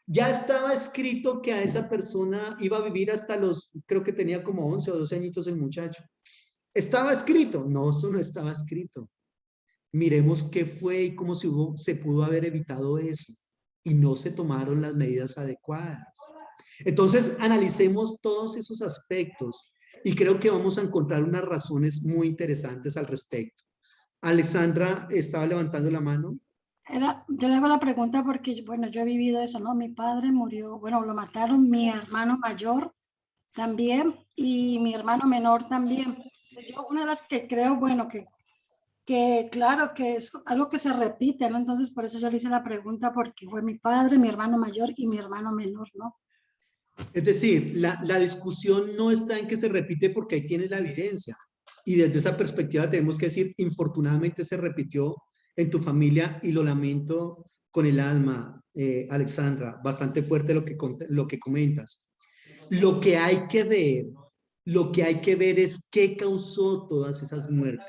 Ya estaba escrito que a esa persona iba a vivir hasta los, creo que tenía como 11 o 12 añitos el muchacho. ¿Estaba escrito? No, eso no estaba escrito. Miremos qué fue y cómo se pudo haber evitado eso. Y no se tomaron las medidas adecuadas. Entonces, analicemos todos esos aspectos y creo que vamos a encontrar unas razones muy interesantes al respecto. Alexandra estaba levantando la mano. Yo le hago la pregunta porque, bueno, yo he vivido eso, ¿no? Mi padre murió, bueno, lo mataron, mi hermano mayor también y mi hermano menor también. Yo una de las que creo, bueno, que claro que es algo que se repite, ¿no? Entonces por eso yo le hice la pregunta porque fue mi padre, mi hermano mayor y mi hermano menor, ¿no? Es decir, la discusión no está en que se repite porque ahí tienes la evidencia. Y desde esa perspectiva tenemos que decir, infortunadamente se repitió en tu familia y lo lamento con el alma, Alexandra, bastante fuerte lo que comentas. Lo que hay que ver es qué causó todas esas muertes.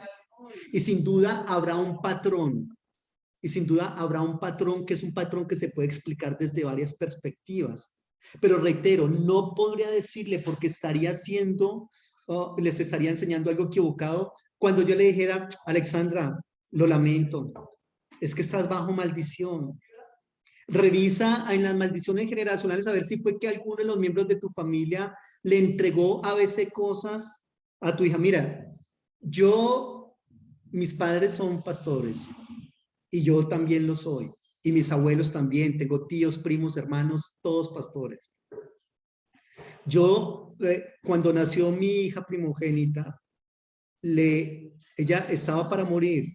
Y sin duda habrá un patrón. Y sin duda habrá un patrón que es un patrón que se puede explicar desde varias perspectivas. Pero reitero, no podría decirle porque estaría haciendo, les estaría enseñando algo equivocado cuando yo le dijera, Alexandra, lo lamento, es que estás bajo maldición. Revisa en las maldiciones generacionales a ver si fue que alguno de los miembros de tu familia le entregó a veces cosas a tu hija. Mira, mis padres son pastores y yo también lo soy. Y mis abuelos también, tengo tíos, primos, hermanos, todos pastores. Cuando nació mi hija primogénita, ella estaba para morir.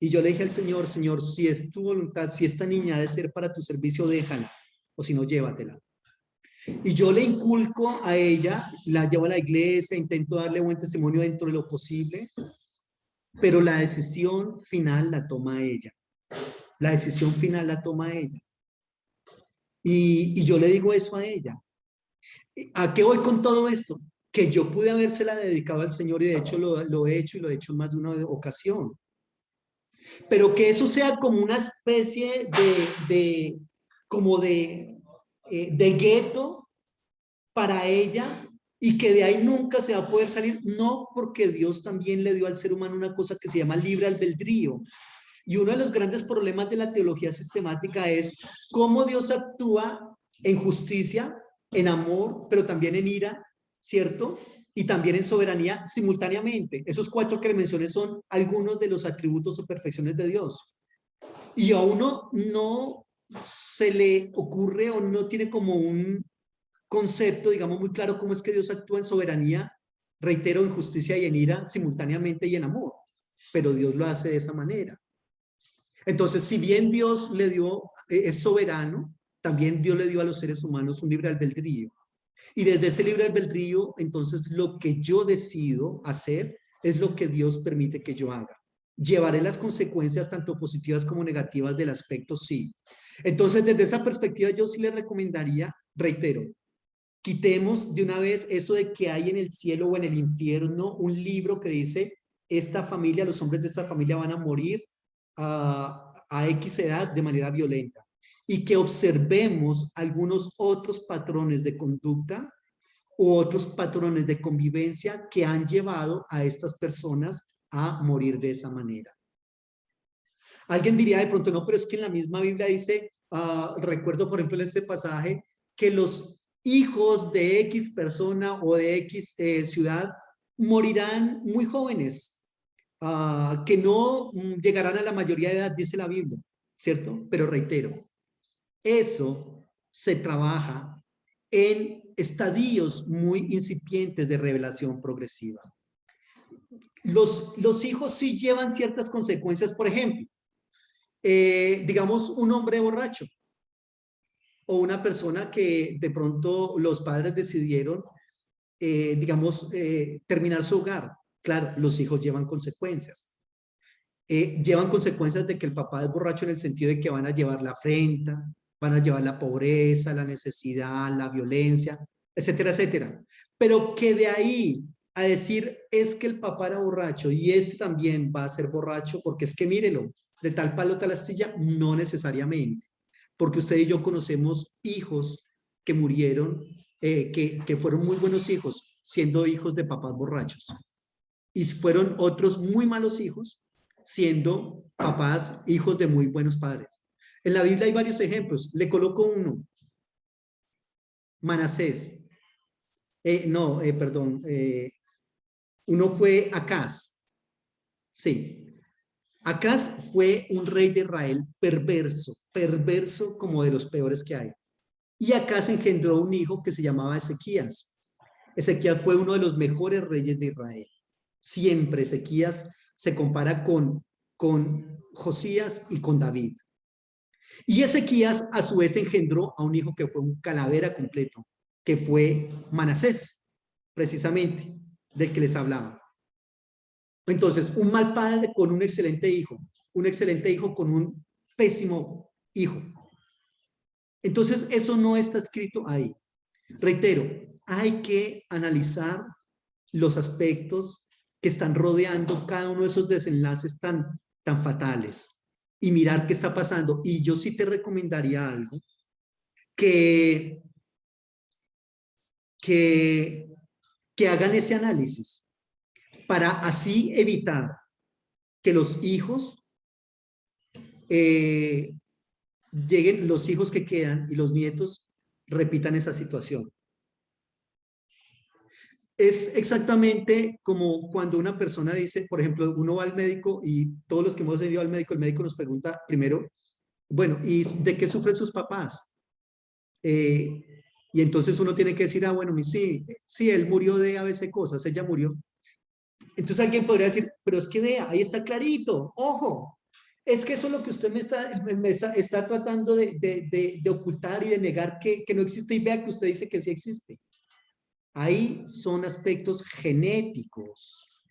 Y yo le dije al Señor, Señor, si es tu voluntad, si esta niña ha de ser para tu servicio, déjala, o si no, llévatela. Y yo le inculco a ella, la llevo a la iglesia, intento darle buen testimonio dentro de lo posible, pero la decisión final la toma ella. La decisión final la toma ella. Y yo le digo eso a ella. ¿A qué voy con todo esto? Que yo pude habérsela dedicado al Señor y de hecho lo he hecho y lo he hecho en más de una ocasión. Pero que eso sea como una especie de gueto para ella y que de ahí nunca se va a poder salir, no, porque Dios también le dio al ser humano una cosa que se llama libre albedrío. Y uno de los grandes problemas de la teología sistemática es cómo Dios actúa en justicia, en amor, pero también en ira, ¿cierto? Y también en soberanía simultáneamente. Esos 4 que le mencioné son algunos de los atributos o perfecciones de Dios. Y a uno no se le ocurre o no tiene como un concepto, digamos, muy claro cómo es que Dios actúa en soberanía, reitero, en justicia y en ira simultáneamente y en amor. Pero Dios lo hace de esa manera. Entonces, si bien Dios le dio, es soberano, también Dios le dio a los seres humanos un libre albedrío. Y desde ese libre albedrío, entonces lo que yo decido hacer es lo que Dios permite que yo haga. Llevaré las consecuencias tanto positivas como negativas del aspecto, sí. Entonces, desde esa perspectiva, yo sí le recomendaría, reitero, quitemos de una vez eso de que hay en el cielo o en el infierno un libro que dice, esta familia, los hombres de esta familia van a morir a X edad de manera violenta. Y que observemos algunos otros patrones de conducta u otros patrones de convivencia que han llevado a estas personas a morir de esa manera. Alguien diría de pronto, no, pero es que en la misma Biblia dice, recuerdo por ejemplo en este pasaje, que los hijos de X persona o de X ciudad morirán muy jóvenes, que no llegarán a la mayoría de edad, dice la Biblia, ¿cierto? Pero reitero, eso se trabaja en estadios muy incipientes de revelación progresiva. Los hijos sí llevan ciertas consecuencias, por ejemplo, digamos un hombre borracho o una persona que de pronto los padres decidieron, terminar su hogar. Claro, los hijos llevan consecuencias. Llevan consecuencias de que el papá es borracho en el sentido de que van a llevar la afrenta, van a llevar la pobreza, la necesidad, la violencia, etcétera, etcétera. Pero que de ahí a decir es que el papá era borracho y este también va a ser borracho porque es que mírelo, de tal palo tal astilla, no necesariamente. Porque usted y yo conocemos hijos que murieron, que fueron muy buenos hijos, siendo hijos de papás borrachos. Y fueron otros muy malos hijos, siendo papás, hijos de muy buenos padres. En la Biblia hay varios ejemplos. Le coloco uno. Manasés. Uno fue Acaz. Sí. Acaz fue un rey de Israel perverso como de los peores que hay. Y Acaz engendró un hijo que se llamaba Ezequías. Ezequías fue uno de los mejores reyes de Israel. Siempre Ezequías se compara con Josías y con David. Y Ezequías a su vez engendró a un hijo que fue un calavera completo, que fue Manasés, precisamente, del que les hablaba. Entonces, un mal padre con un excelente hijo con un pésimo hijo. Entonces, eso no está escrito ahí. Reitero, hay que analizar los aspectos que están rodeando cada uno de esos desenlaces tan fatales y mirar qué está pasando. Y yo sí te recomendaría algo, que hagan ese análisis para así evitar que los hijos lleguen los hijos que quedan y los nietos repitan esa situación. Es exactamente como cuando una persona dice, por ejemplo, uno va al médico y todos los que hemos ido al médico, el médico nos pregunta primero, bueno, ¿y de qué sufren sus papás? Y entonces uno tiene que decir, ah, bueno, sí, él murió de ABC cosas, ella murió. Entonces alguien podría decir, pero es que vea, ahí está clarito, ojo, es que eso es lo que usted está tratando de ocultar y de negar que no existe, y vea que usted dice que sí existe. Ahí son aspectos genéticos.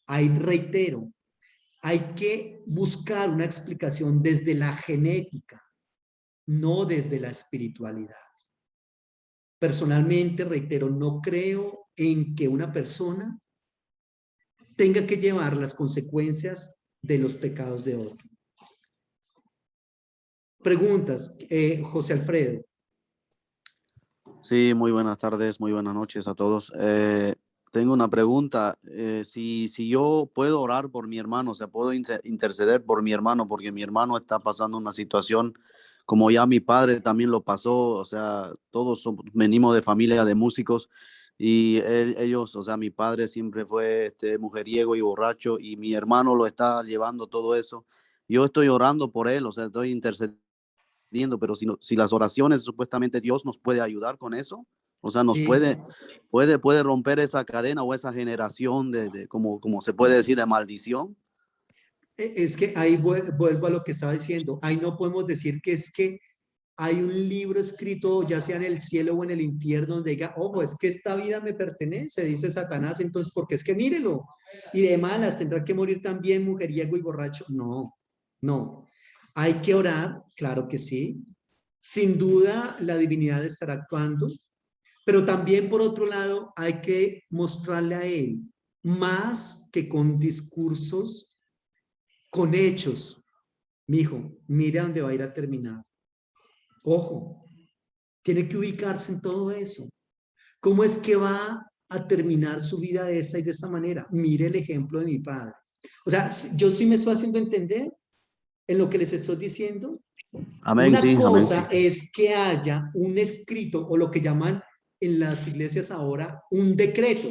Ahí reitero, hay que buscar una explicación desde la genética, no desde la espiritualidad. Personalmente, reitero, no creo en que una persona tenga que llevar las consecuencias de los pecados de otro. Preguntas, José Alfredo. Sí, muy buenas tardes, muy buenas noches a todos. Tengo una pregunta. Si yo puedo orar por mi hermano, o sea, puedo interceder por mi hermano, porque mi hermano está pasando una situación como ya mi padre también lo pasó, o sea, todos venimos de familia de músicos y ellos, o sea, mi padre siempre fue mujeriego y borracho y mi hermano lo está llevando todo eso. Yo estoy orando por él, o sea, estoy intercediendo, pero si las oraciones, supuestamente Dios nos puede ayudar con eso, o sea, nos Sí. puede romper esa cadena o esa generación como se puede decir, de maldición. Es que ahí vuelvo a lo que estaba diciendo. Ahí no podemos decir que es que hay un libro escrito, ya sea en el cielo o en el infierno, donde diga, ojo, es que esta vida me pertenece, dice Satanás, entonces, porque es que mírelo, y de malas tendrá que morir también mujeriego y borracho. No, no. Hay que orar, claro que sí. Sin duda, la divinidad estará actuando, pero también, por otro lado, hay que mostrarle a él, más que con discursos, con hechos. Mijo, mire a dónde va a ir a terminar. Ojo, tiene que ubicarse en todo eso. ¿Cómo es que va a terminar su vida de esta y de esta manera? Mire el ejemplo de mi padre. O sea, yo sí me estoy haciendo entender en lo que les estoy diciendo. Amén, Una sí, amén, sí. cosa es que haya un escrito o lo que llaman en las iglesias ahora un decreto.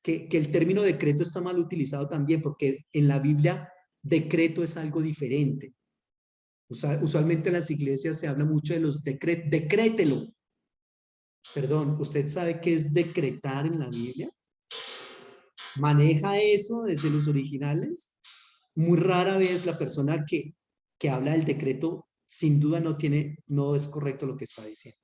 que el término decreto está mal utilizado también porque en la Biblia decreto es algo diferente. Usualmente en las iglesias se habla mucho de los decrételo. Perdón, ¿usted sabe qué es decretar en la Biblia? ¿Maneja eso desde los originales? Muy rara vez la persona que habla del decreto sin duda no es correcto lo que está diciendo.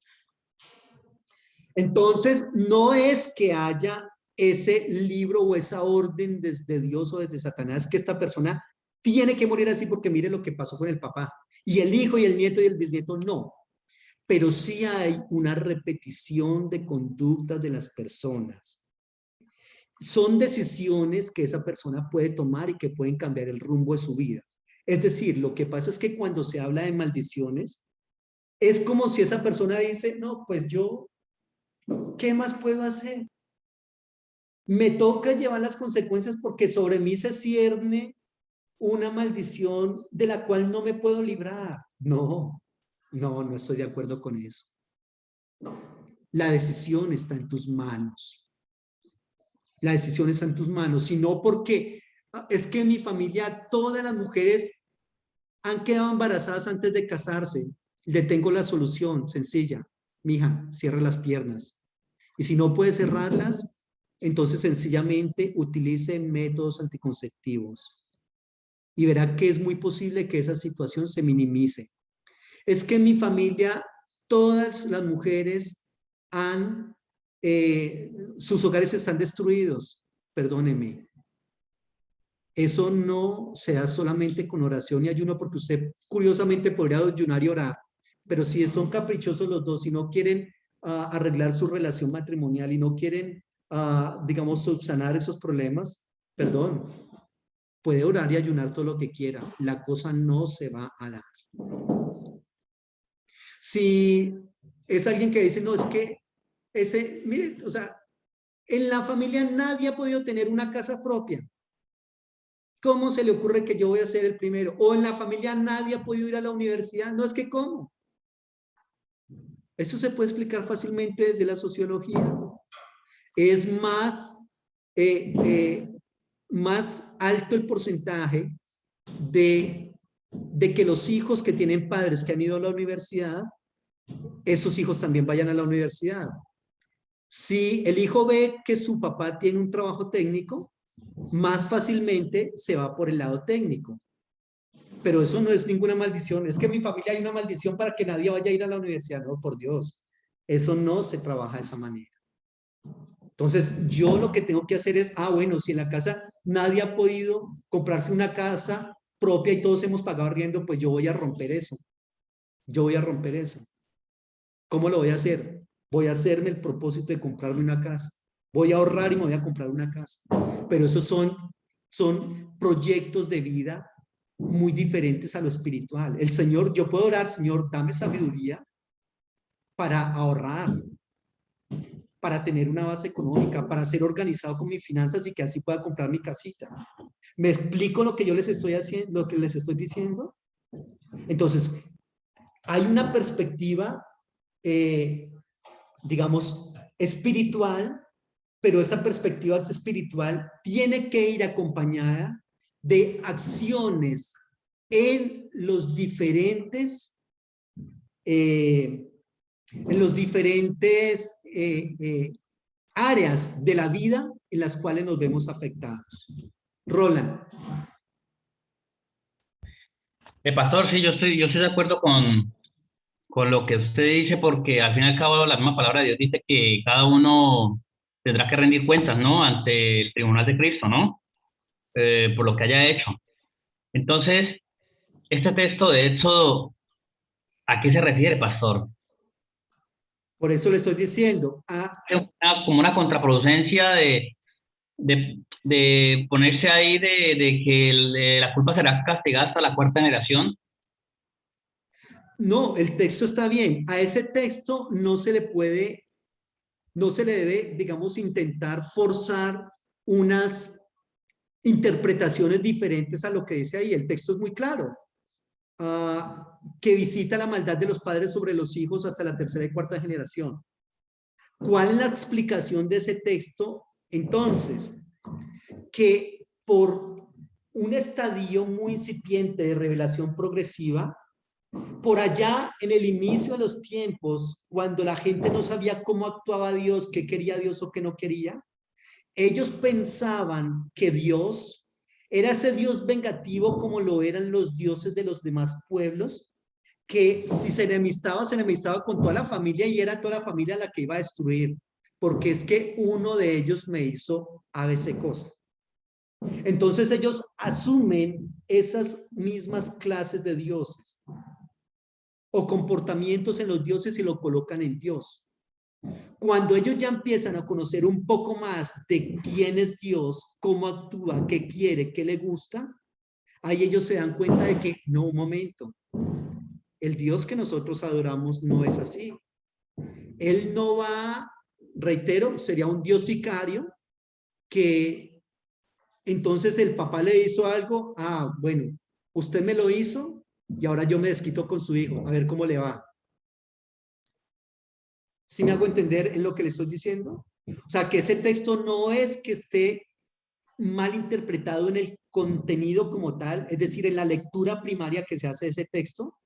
Entonces, no es que haya ese libro o esa orden desde Dios o desde Satanás que esta persona tiene que morir así porque mire lo que pasó con el papá. Y el hijo y el nieto y el bisnieto no. Pero sí hay una repetición de conductas de las personas. Son decisiones que esa persona puede tomar y que pueden cambiar el rumbo de su vida. Es decir, lo que pasa es que cuando se habla de maldiciones, es como si esa persona dice, no, pues yo, ¿qué más puedo hacer? Me toca llevar las consecuencias porque sobre mí se cierne una maldición de la cual no me puedo librar. No, no estoy de acuerdo con eso. La decisión está en tus manos. La decisión está en tus manos, sino porque es que en mi familia todas las mujeres han quedado embarazadas antes de casarse. Le tengo la solución sencilla. Mija, cierra las piernas. Y si no puede cerrarlas, entonces sencillamente utilice métodos anticonceptivos. Y verá que es muy posible que esa situación se minimice. Es que en mi familia todas las mujeres sus hogares están destruidos. Perdóneme. Eso no se da solamente con oración y ayuno, porque usted curiosamente podría ayunar y orar, pero si son caprichosos los dos, si no quieren arreglar su relación matrimonial y no quieren, digamos, subsanar esos problemas, perdón, puede orar y ayunar todo lo que quiera, la cosa no se va a dar. Si es alguien que dice, no, es que mire, o sea, en la familia nadie ha podido tener una casa propia. ¿Cómo se le ocurre que yo voy a ser el primero? O en la familia nadie ha podido ir a la universidad. No, es que ¿cómo? Eso se puede explicar fácilmente desde la sociología. Es más alto el porcentaje de que los hijos que tienen padres que han ido a la universidad, esos hijos también vayan a la universidad. Si el hijo ve que su papá tiene un trabajo técnico, más fácilmente se va por el lado técnico. Pero eso no es ninguna maldición. Es que en mi familia hay una maldición para que nadie vaya a ir a la universidad. No, por Dios. Eso no se trabaja de esa manera. Entonces, yo lo que tengo que hacer es, bueno, si en la casa nadie ha podido comprarse una casa propia y todos hemos pagado arriendo, pues yo voy a romper eso. Yo voy a romper eso. ¿Cómo lo voy a hacer? Voy a hacerme el propósito de comprarme una casa. Voy a ahorrar y me voy a comprar una casa. Pero esos son proyectos de vida muy diferentes a lo espiritual. El Señor, yo puedo orar, Señor, dame sabiduría para ahorrar, para tener una base económica, para ser organizado con mis finanzas y que así pueda comprar mi casita. ¿Me explico lo que yo les estoy haciendo, lo que les estoy diciendo? Entonces, hay una perspectiva, digamos, espiritual, pero esa perspectiva espiritual tiene que ir acompañada de acciones en los diferentes áreas de la vida en las cuales nos vemos afectados. Roland. Pastor, sí, yo estoy de acuerdo con lo que usted dice, porque al fin y al cabo la misma palabra de Dios dice que cada uno tendrá que rendir cuentas, ¿no? Ante el tribunal de Cristo, ¿no? Por lo que haya hecho. Entonces, este texto de Éxodo, ¿a qué se refiere, pastor? Por eso le estoy diciendo. Como una contraproducencia de ponerse ahí de que la culpa será castigada hasta la cuarta generación. No, el texto está bien. A ese texto no se le debe, digamos, intentar forzar unas interpretaciones diferentes a lo que dice ahí. El texto es muy claro. Que visita la maldad de los padres sobre los hijos hasta la tercera y cuarta generación. ¿Cuál es la explicación de ese texto? Entonces, que por un estadio muy incipiente de revelación progresiva, por allá en el inicio de los tiempos, cuando la gente no sabía cómo actuaba Dios, qué quería Dios o qué no quería, ellos pensaban que Dios era ese Dios vengativo como lo eran los dioses de los demás pueblos, que si se enemistaba con toda la familia y era toda la familia la que iba a destruir, porque es que uno de ellos me hizo ABC cosa. Entonces ellos asumen esas mismas clases de dioses o comportamientos en los dioses y lo colocan en Dios. Cuando ellos ya empiezan a conocer un poco más de quién es Dios, cómo actúa, qué quiere, qué le gusta, ahí ellos se dan cuenta de que, no, un momento, el Dios que nosotros adoramos no es así. Él no va, reitero, sería un Dios sicario que entonces el papá le hizo algo, bueno, usted me lo hizo y ahora yo me desquito con su hijo, a ver cómo le va. ¿Sí me hago entender en lo que le estoy diciendo? O sea, que ese texto no es que esté mal interpretado en el contenido como tal, es decir, en la lectura primaria que se hace de ese texto,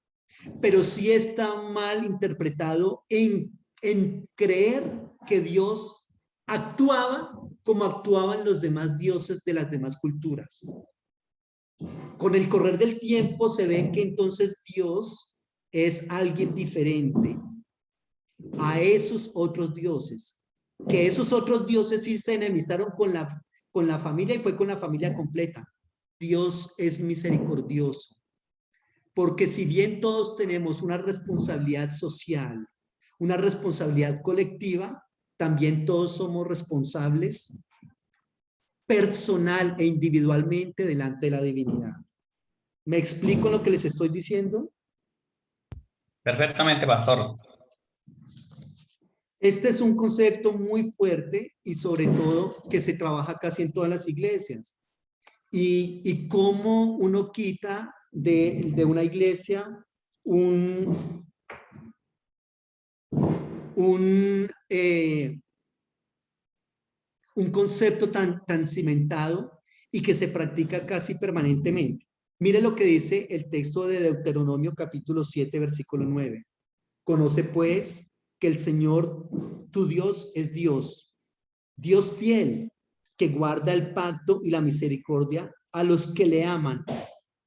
pero sí está mal interpretado en creer que Dios actuaba como actuaban los demás dioses de las demás culturas. Con el correr del tiempo se ve que entonces Dios es alguien diferente a esos otros dioses, que esos otros dioses sí se enemistaron con la familia y fue con la familia completa. Dios es misericordioso, porque si bien todos tenemos una responsabilidad social, una responsabilidad colectiva, también todos somos responsables personal e individualmente delante de la divinidad. ¿Me explico lo que les estoy diciendo? Perfectamente, pastor. Este es un concepto muy fuerte y sobre todo que se trabaja casi en todas las iglesias. y cómo uno quita de una iglesia un concepto tan cimentado y que se practica casi permanentemente. Mire lo que dice el texto de Deuteronomio capítulo 7, versículo 9. Conoce pues que el Señor, tu Dios, es Dios, Dios fiel, que guarda el pacto y la misericordia a los que le aman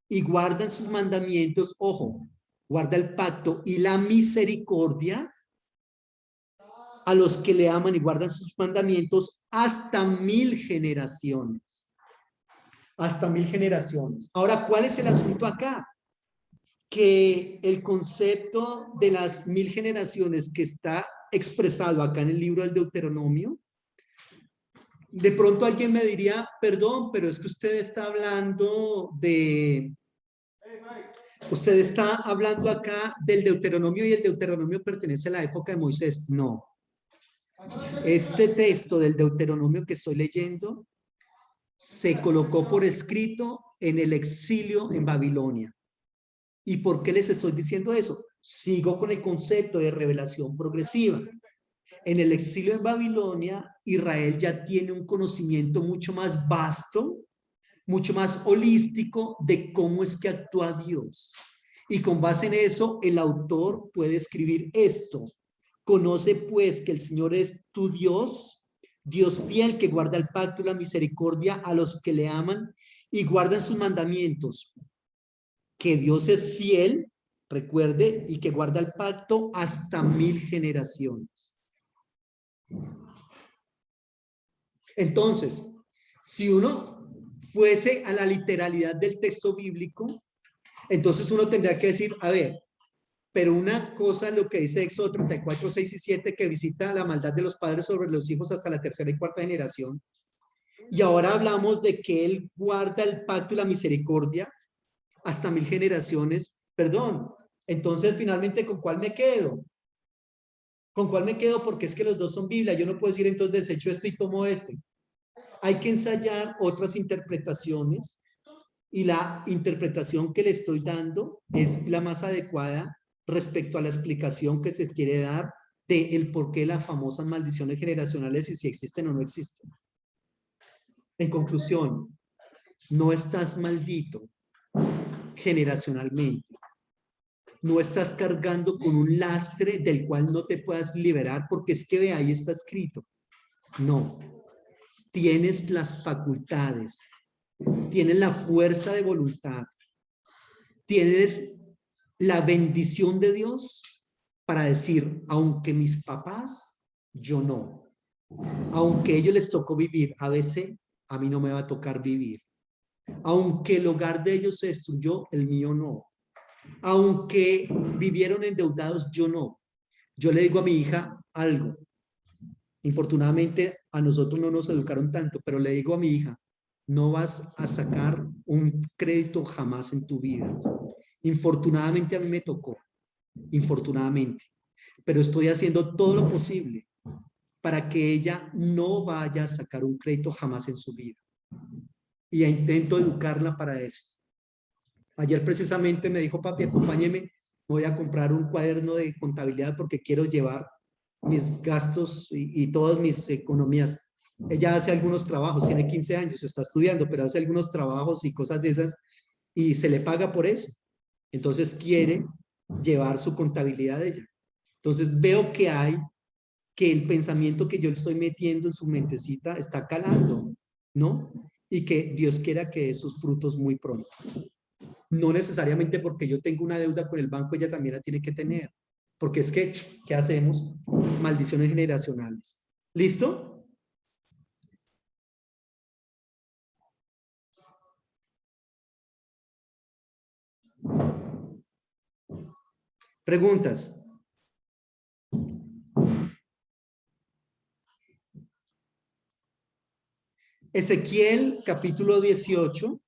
y guardan sus mandamientos. Ojo, guarda el pacto y la misericordia a los que le aman y guardan sus mandamientos hasta 1000 generaciones. Hasta 1000 generaciones. Ahora, ¿cuál es el asunto acá? Que el concepto de las 1000 generaciones que está expresado acá en el libro del Deuteronomio, de pronto alguien me diría, perdón, pero es que usted está hablando acá del Deuteronomio y el Deuteronomio pertenece a la época de Moisés. No. Este texto del Deuteronomio que estoy leyendo se colocó por escrito en el exilio en Babilonia. ¿Y por qué les estoy diciendo eso? Sigo con el concepto de revelación progresiva. En el exilio en Babilonia, Israel ya tiene un conocimiento mucho más vasto, mucho más holístico de cómo es que actúa Dios. Y con base en eso, el autor puede escribir esto. Conoce pues que el Señor es tu Dios, Dios fiel que guarda el pacto y la misericordia a los que le aman y guardan sus mandamientos. Que Dios es fiel, recuerde, y que guarda el pacto hasta 1000 generaciones. Entonces, si uno fuese a la literalidad del texto bíblico, entonces uno tendría que decir, a ver, pero una cosa lo que dice Éxodo 34, 6 y 7, que visita la maldad de los padres sobre los hijos hasta la tercera y cuarta generación. Y ahora hablamos de que Él guarda el pacto y la misericordia hasta 1000 generaciones. Perdón, entonces finalmente, ¿con cuál me quedo? ¿Con cuál me quedo? Porque es que los dos son Biblia. Yo no puedo decir entonces desecho este y tomo este. Hay que ensayar otras interpretaciones y la interpretación que le estoy dando es la más adecuada respecto a la explicación que se quiere dar de el por qué las famosas maldiciones generacionales y si existen o no existen. En conclusión, no estás maldito generacionalmente. No estás cargando con un lastre del cual no te puedas liberar porque es que ahí está escrito. No. Tienes las facultades, tienes la fuerza de voluntad, tienes la bendición de Dios para decir, aunque mis papás, yo no. Aunque a ellos les tocó vivir ABC, a mí no me va a tocar vivir. Aunque el hogar de ellos se destruyó, el mío no. Aunque vivieron endeudados, yo no. Yo le digo a mi hija algo. Infortunadamente, a nosotros no nos educaron tanto, pero le digo a mi hija, no vas a sacar un crédito jamás en tu vida. Infortunadamente a mí me tocó, infortunadamente, pero estoy haciendo todo lo posible para que ella no vaya a sacar un crédito jamás en su vida. Y intento educarla para eso. Ayer precisamente me dijo, papi, acompáñeme, voy a comprar un cuaderno de contabilidad porque quiero llevar mis gastos y todas mis economías. Ella hace algunos trabajos, tiene 15 años, está estudiando, pero hace algunos trabajos y cosas de esas y se le paga por eso. Entonces quiere llevar su contabilidad de ella. Entonces veo que el pensamiento que yo le estoy metiendo en su mentecita está calando, ¿no? Y que Dios quiera que dé sus frutos muy pronto. No necesariamente porque yo tengo una deuda con el banco, ella también la tiene que tener. Porque es que, ¿qué hacemos? Maldiciones generacionales. ¿Listo? Preguntas. Ezequiel capítulo 18.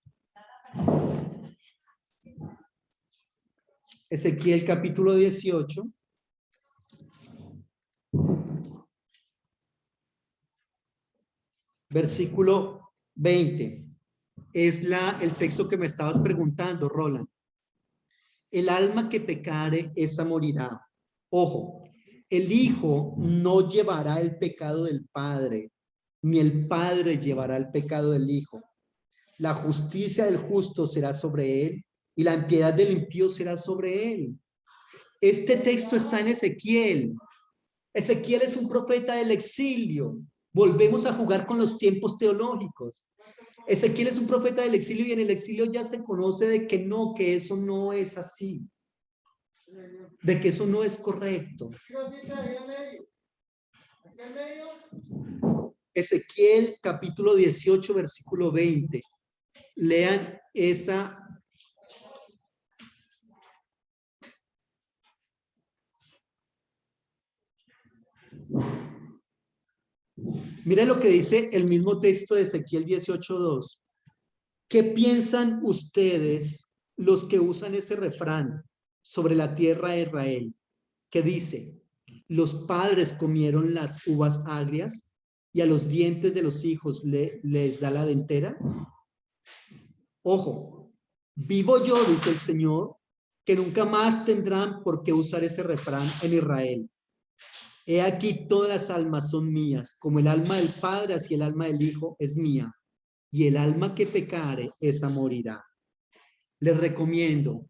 Ezequiel capítulo 18. Versículo 20. es el texto que me estabas preguntando, Roland. El alma que pecare, esa morirá. Ojo, el hijo no llevará el pecado del padre, ni el padre llevará el pecado del hijo. La justicia del justo será sobre él, y la impiedad del impío será sobre él. Este texto está en Ezequiel. Ezequiel es un profeta del exilio. Volvemos a jugar con los tiempos teológicos. Ezequiel es un profeta del exilio y en el exilio ya se conoce de que no, que eso no es así. De que eso no es correcto. Ezequiel capítulo 18, versículo 20. Lean esa. Mira lo que dice el mismo texto de Ezequiel 18:2. ¿Qué piensan ustedes, los que usan ese refrán sobre la tierra de Israel? Que dice, los padres comieron las uvas agrias y a los dientes de los hijos les da la dentera. Ojo, vivo yo, dice el Señor, que nunca más tendrán por qué usar ese refrán en Israel. He aquí todas las almas son mías, como el alma del Padre, así el alma del Hijo es mía, y el alma que pecare, esa morirá. Les recomiendo,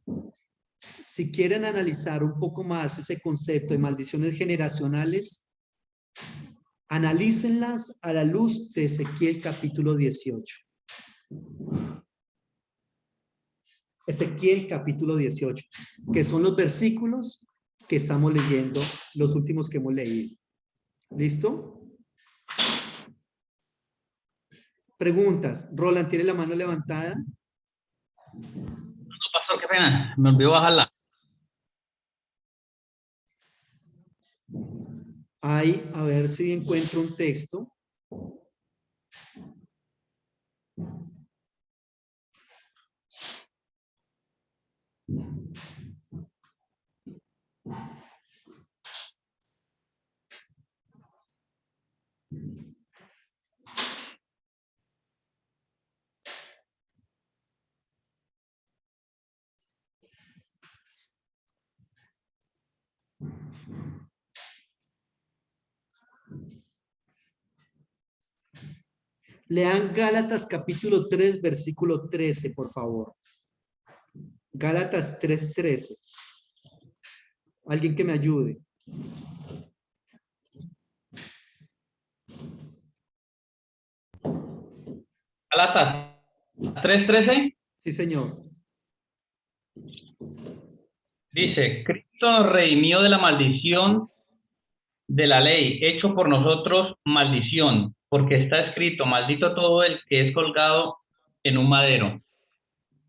si quieren analizar un poco más ese concepto de maldiciones generacionales, analícenlas a la luz de Ezequiel capítulo 18. Ezequiel capítulo 18, que son los versículos que estamos leyendo, los últimos que hemos leído. ¿Listo? Preguntas. Roland, ¿tiene la mano levantada? No, pastor, qué pena, me olvidó bajarla. Ahí, a ver si encuentro un texto. Lean Gálatas capítulo 3, versículo 13, por favor. Gálatas 3:13. Alguien que me ayude. Gálatas 3:13. Sí, señor. Dice, Cristo nos redimió de la maldición de la ley, hecho por nosotros maldición, porque está escrito, maldito todo el que es colgado en un madero.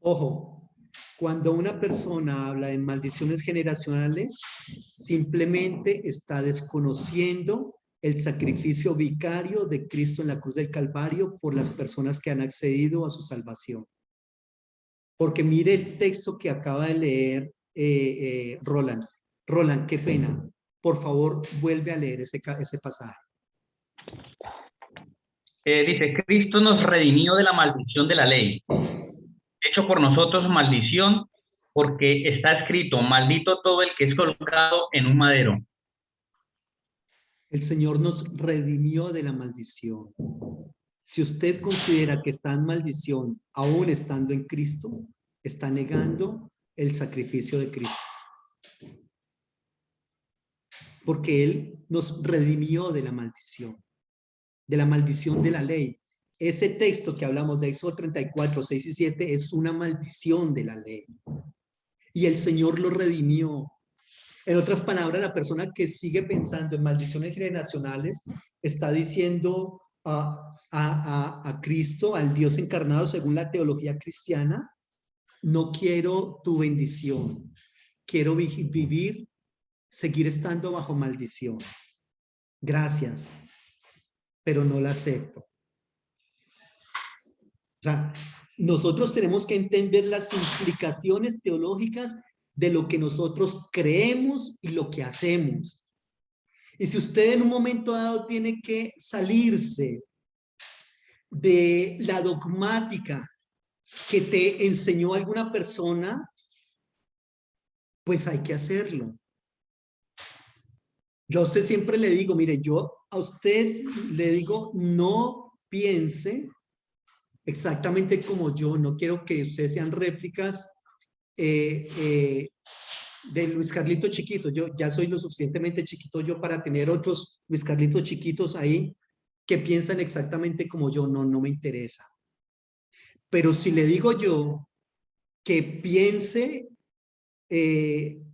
Ojo, cuando una persona habla de maldiciones generacionales, simplemente está desconociendo el sacrificio vicario de Cristo en la cruz del Calvario por las personas que han accedido a su salvación. Porque mire el texto que acaba de leer Roland. Roland, qué pena. Por favor, vuelve a leer ese pasaje. Dice, Cristo nos redimió de la maldición de la ley, hecho por nosotros maldición, porque está escrito, maldito todo el que es colgado en un madero. El Señor nos redimió de la maldición. Si usted considera que está en maldición, aún estando en Cristo, está negando el sacrificio de Cristo. Porque Él nos redimió de la maldición de la ley. Ese texto que hablamos de Éxodo 34, 6 y 7 es una maldición de la ley. Y el Señor lo redimió. En otras palabras, la persona que sigue pensando en maldiciones generacionales está diciendo a Cristo, al Dios encarnado según la teología cristiana, no quiero tu bendición, quiero vivir, seguir estando bajo maldición. Gracias, pero no la acepto. O sea, nosotros tenemos que entender las implicaciones teológicas de lo que nosotros creemos y lo que hacemos. Y si usted en un momento dado tiene que salirse de la dogmática que te enseñó alguna persona, pues hay que hacerlo. Yo a usted siempre le digo, mire, yo a usted le digo, no piense exactamente como yo, no quiero que ustedes sean réplicas de Luis Carlito chiquito. Yo ya soy lo suficientemente chiquito yo para tener otros Luis Carlitos chiquitos ahí que piensan exactamente como yo. No, no me interesa. Pero si le digo yo que piense, que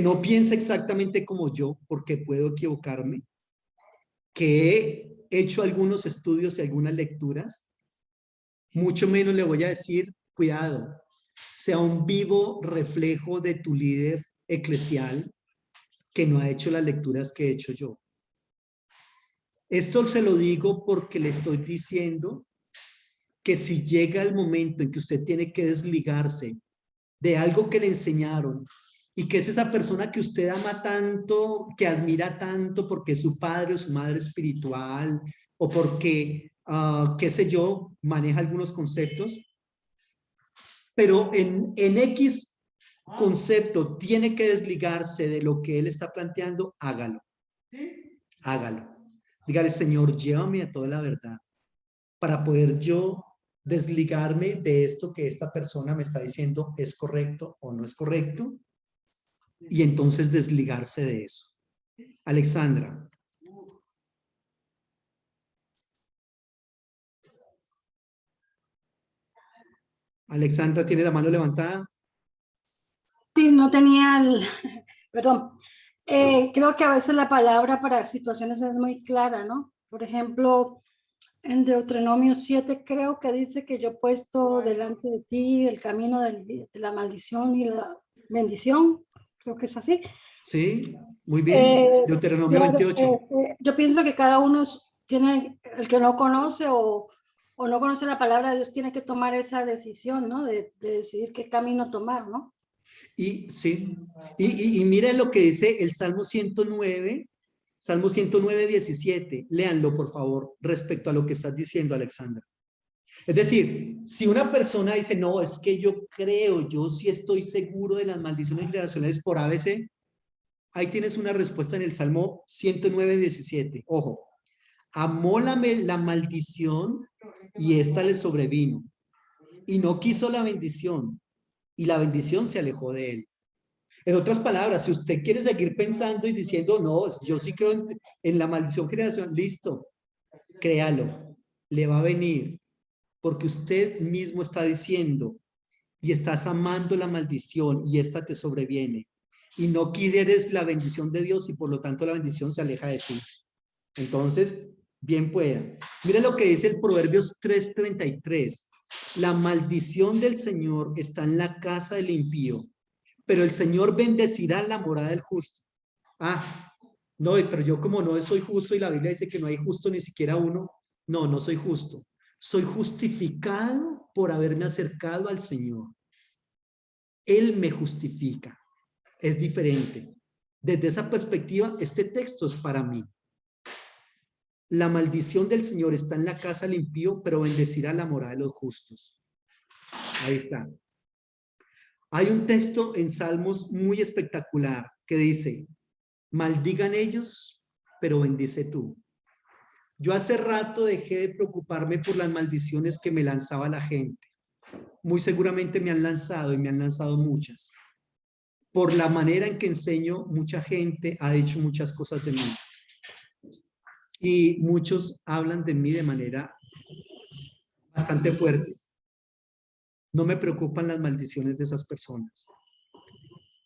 no piense exactamente como yo, porque puedo equivocarme, que he hecho algunos estudios y algunas lecturas, mucho menos le voy a decir, cuidado, sea un vivo reflejo de tu líder eclesial que no ha hecho las lecturas que he hecho yo. Esto se lo digo porque le estoy diciendo que si llega el momento en que usted tiene que desligarse de algo que le enseñaron y que es esa persona que usted ama tanto, que admira tanto porque es su padre o su madre espiritual o porque, qué sé yo, maneja algunos conceptos, pero en X concepto tiene que desligarse de lo que él está planteando, hágalo. Hágalo. Dígale, Señor, llévame a toda la verdad para poder yo desligarme de esto que esta persona me está diciendo es correcto o no es correcto y entonces desligarse de eso. Alexandra. Alexandra tiene la mano levantada. Sí, no tenía el, perdón. Creo que a veces la palabra para situaciones es muy clara, ¿no? Por ejemplo, en Deuteronomio 7 creo que dice que yo he puesto delante de ti el camino de la maldición y la bendición. Creo que es así. Sí, muy bien. Deuteronomio Claro, 28. yo pienso que cada uno tiene, el que no conoce o no conoce la palabra de Dios, tiene que tomar esa decisión, ¿no? De decidir qué camino tomar, ¿no? Y sí, y mire lo que dice el Salmo 109, Salmo 109, 17. Léanlo, por favor, respecto a lo que estás diciendo, Alexandra. Es decir, si una persona dice, no, es que yo creo, yo sí estoy seguro de las maldiciones generacionales por ABC, ahí tienes una respuesta en el Salmo 109, 17. Ojo, amó la maldición y esta le sobrevino. Y no quiso la bendición y la bendición se alejó de él. En otras palabras, si usted quiere seguir pensando y diciendo, no, yo sí creo en la maldición generacional, listo, créalo, le va a venir, porque usted mismo está diciendo y estás amando la maldición y esta te sobreviene y no quieres la bendición de Dios y por lo tanto la bendición se aleja de ti. Entonces, bien pueda. Mira lo que dice el Proverbios 3:33. La maldición del Señor está en la casa del impío, pero el Señor bendecirá la morada del justo. Ah, no, pero yo como no soy justo y la Biblia dice que no hay justo ni siquiera uno, no, no soy justo. Soy justificado por haberme acercado al Señor. Él me justifica. Es diferente. Desde esa perspectiva, este texto es para mí. La maldición del Señor está en la casa del impío, pero bendecirá la morada de los justos. Ahí está. Hay un texto en Salmos muy espectacular que dice, maldigan ellos, pero bendice tú. Yo hace rato dejé de preocuparme por las maldiciones que me lanzaba la gente. Muy seguramente me han lanzado y me han lanzado muchas. Por la manera en que enseño, mucha gente ha dicho muchas cosas de mí. Y muchos hablan de mí de manera bastante fuerte. No me preocupan las maldiciones de esas personas.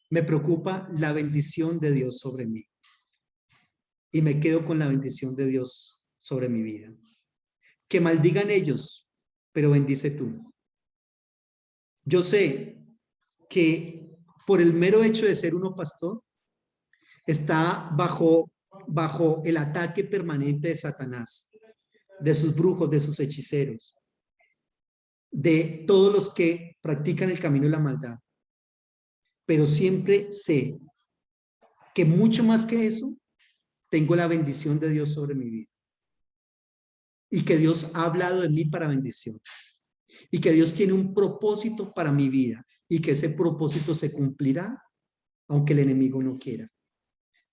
Me preocupa la bendición de Dios sobre mí. Y me quedo con la bendición de Dios sobre mi vida. Que maldigan ellos, pero bendice tú. Yo sé que por el mero hecho de ser uno pastor, está bajo el ataque permanente de Satanás, de sus brujos, de sus hechiceros, de todos los que practican el camino de la maldad. Pero siempre sé que mucho más que eso, tengo la bendición de Dios sobre mi vida. Y que Dios ha hablado de mí para bendición. y que Dios tiene un propósito para mi vida y que ese propósito se cumplirá aunque el enemigo no quiera.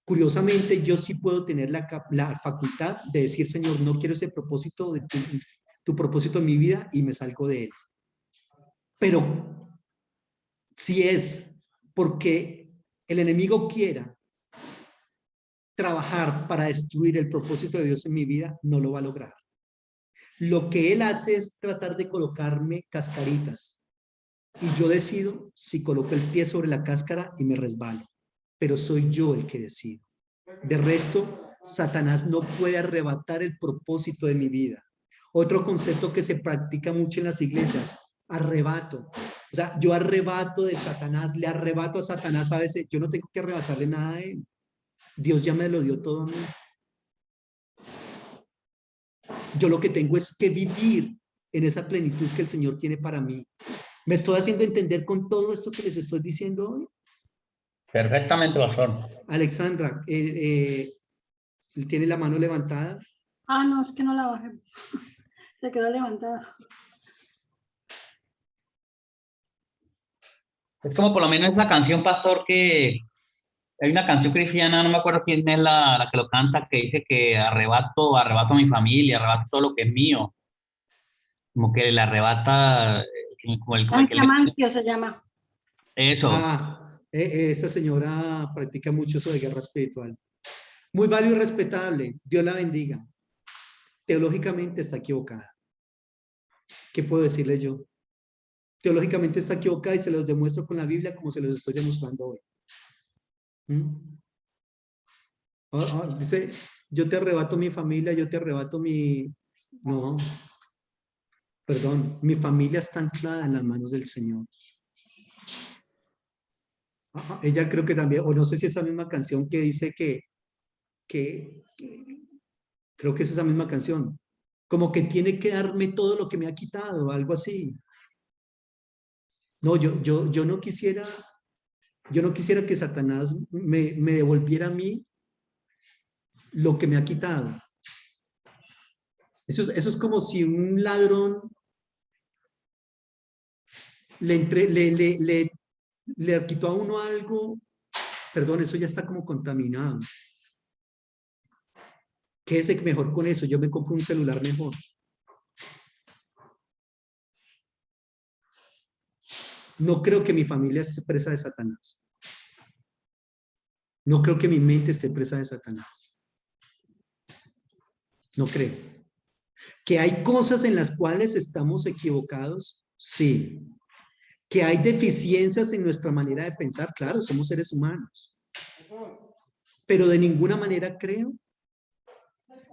Curiosamente, yo sí puedo tener la facultad de decir, Señor, no quiero ese propósito, de tu propósito en mi vida, y me salgo de él. Pero si es porque el enemigo quiera trabajar para destruir el propósito de Dios en mi vida, no lo va a lograr. Lo que él hace es tratar de colocarme cascaritas. Y yo decido si coloco el pie sobre la cáscara y me resbalo. Pero soy yo el que decido. De resto, Satanás no puede arrebatar el propósito de mi vida. Otro concepto que se practica mucho en las iglesias, arrebato. O sea, yo arrebato de Satanás, le arrebato a Satanás a veces. Yo no tengo que arrebatarle nada a él. Dios ya me lo dio todo a mí. Yo lo que tengo es que vivir en esa plenitud que el Señor tiene para mí. ¿Me estoy haciendo entender con todo esto que les estoy diciendo hoy? Perfectamente, pastor. Alexandra, ¿tiene la mano levantada? Ah, no, es que no la bajé. Se quedó levantada. Es como por lo menos esa canción, pastor, que hay una canción cristiana, no me acuerdo quién es la que lo canta, que dice que arrebato a mi familia, arrebato todo lo que es mío. Como que le arrebata, como el que le... Mancio se llama. Eso. Esa señora practica mucho eso de guerra espiritual. Muy válido y respetable. Dios la bendiga. Teológicamente está equivocada. ¿Qué puedo decirle yo? Teológicamente está equivocada y se los demuestro con la Biblia como se los estoy demostrando hoy. Dice, yo te arrebato mi familia, yo te arrebato mi... No, perdón, mi familia está anclada en las manos del Señor. Ella creo que también, o no sé si esa misma canción que dice que creo que es esa misma canción, como que tiene que darme todo lo que me ha quitado, algo así. No, yo no quisiera que Satanás me devolviera a mí lo que me ha quitado. Eso es como si un ladrón le quitó a uno algo. Perdón, eso ya está como contaminado. Quédese mejor con eso, yo me compro un celular mejor. No creo que mi familia esté presa de Satanás. No creo que mi mente esté presa de Satanás. No creo. ¿Que hay cosas en las cuales estamos equivocados? Sí. ¿Que hay deficiencias en nuestra manera de pensar? Claro, somos seres humanos. Pero de ninguna manera creo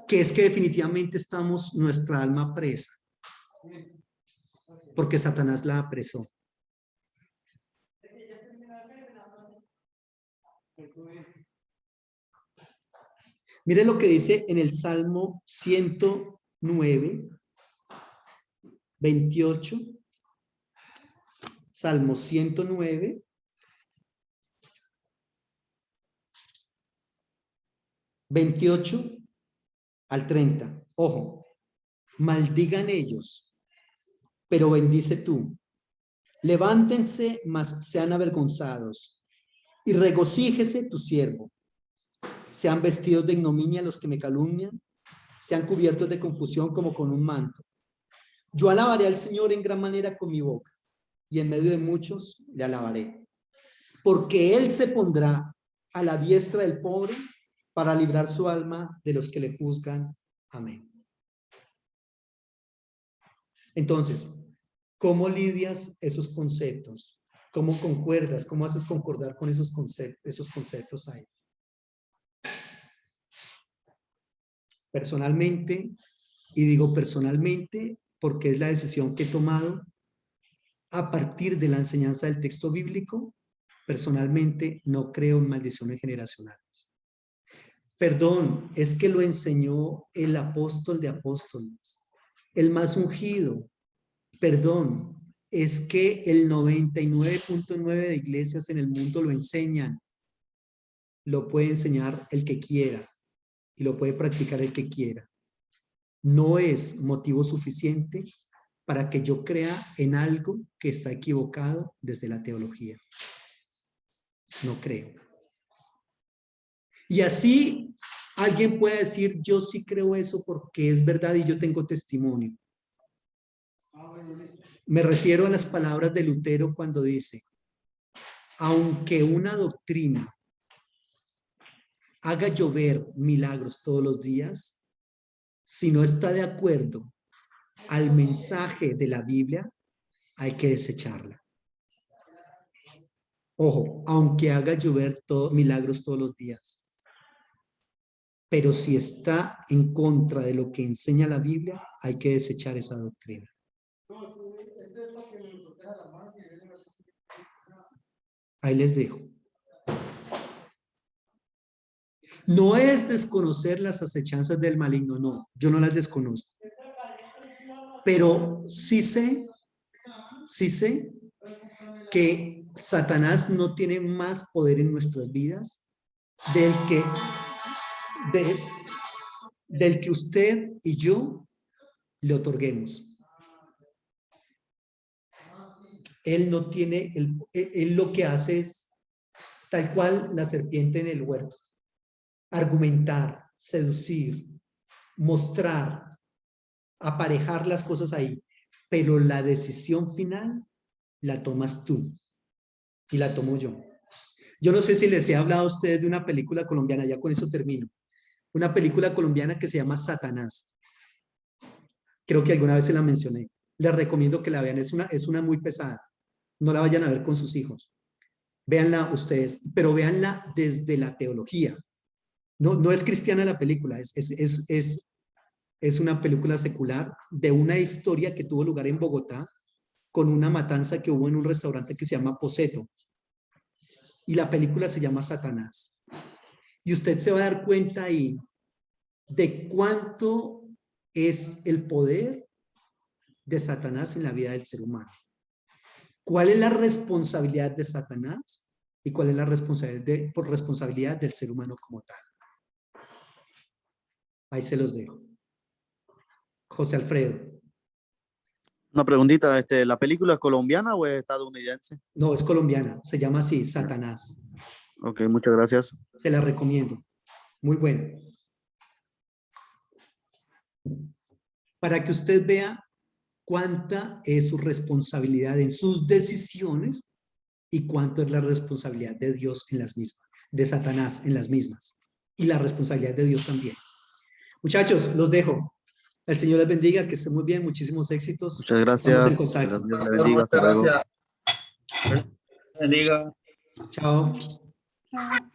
que es que definitivamente estamos nuestra alma presa. Porque Satanás la apresó. Mire lo que dice en el Salmo 109, 28. Salmo 109, 28 al 30. Ojo, maldigan ellos, pero bendice tú. Levántense, mas sean avergonzados, y regocíjese tu siervo. Sean vestidos de ignominia los que me calumnian, sean cubiertos de confusión como con un manto. Yo alabaré al Señor en gran manera con mi boca, y en medio de muchos le alabaré. Porque Él se pondrá a la diestra del pobre para librar su alma de los que le juzgan. Amén. Entonces, ¿cómo lidias esos conceptos? ¿Cómo concuerdas? ¿Cómo haces concordar con esos conceptos ahí? Personalmente, y digo personalmente porque es la decisión que he tomado a partir de la enseñanza del texto bíblico, personalmente no creo en maldiciones generacionales. Perdón, es que lo enseñó el apóstol de apóstoles, el más ungido. Perdón, es que el 99.9 de iglesias en el mundo lo enseñan. Lo puede enseñar el que quiera y lo puede practicar el que quiera. No es motivo suficiente para que yo crea en algo que está equivocado desde la teología. No creo. Y así alguien puede decir, yo sí creo eso porque es verdad y yo tengo testimonio. Me refiero a las palabras de Lutero cuando dice, aunque una doctrina haga llover milagros todos los días, si no está de acuerdo al mensaje de la Biblia, hay que desecharla. Ojo, aunque haga llover milagros todos los días. Pero si está en contra de lo que enseña la Biblia, hay que desechar esa doctrina. Ahí les dejo. No es desconocer las acechanzas del maligno, no, yo no las desconozco. Pero sí sé que Satanás no tiene más poder en nuestras vidas del que usted y yo le otorguemos. Él no tiene, él lo que hace es tal cual la serpiente en el huerto. Argumentar, seducir, mostrar, aparejar las cosas ahí. Pero la decisión final la tomas tú y la tomo yo. Yo no sé si les he hablado a ustedes de una película colombiana, ya con eso termino. Una película colombiana que se llama Satanás. Creo que alguna vez se la mencioné. Les recomiendo que la vean, es una muy pesada. No la vayan a ver con sus hijos. Véanla ustedes, pero véanla desde la teología. No es cristiana la película, es una película secular de una historia que tuvo lugar en Bogotá con una matanza que hubo en un restaurante que se llama Poseto. Y la película se llama Satanás. Y usted se va a dar cuenta ahí de cuánto es el poder de Satanás en la vida del ser humano. ¿Cuál es la responsabilidad de Satanás? ¿Y cuál es la responsabilidad del ser humano como tal? Ahí se los dejo. José Alfredo. Una preguntita, ¿la película es colombiana o es estadounidense? No, es colombiana. Se llama así, Satanás. Ok, muchas gracias. Se la recomiendo. Muy bueno. Para que usted vea cuánta es su responsabilidad en sus decisiones y cuánto es la responsabilidad de Dios en las mismas, de Satanás en las mismas, y la responsabilidad de Dios también. Muchachos, los dejo. El Señor les bendiga, que estén muy bien, muchísimos éxitos. Muchas gracias. Estamos en contacto. Dios le bendiga. Hasta luego. Gracias. Bendiga. Chao. Ah.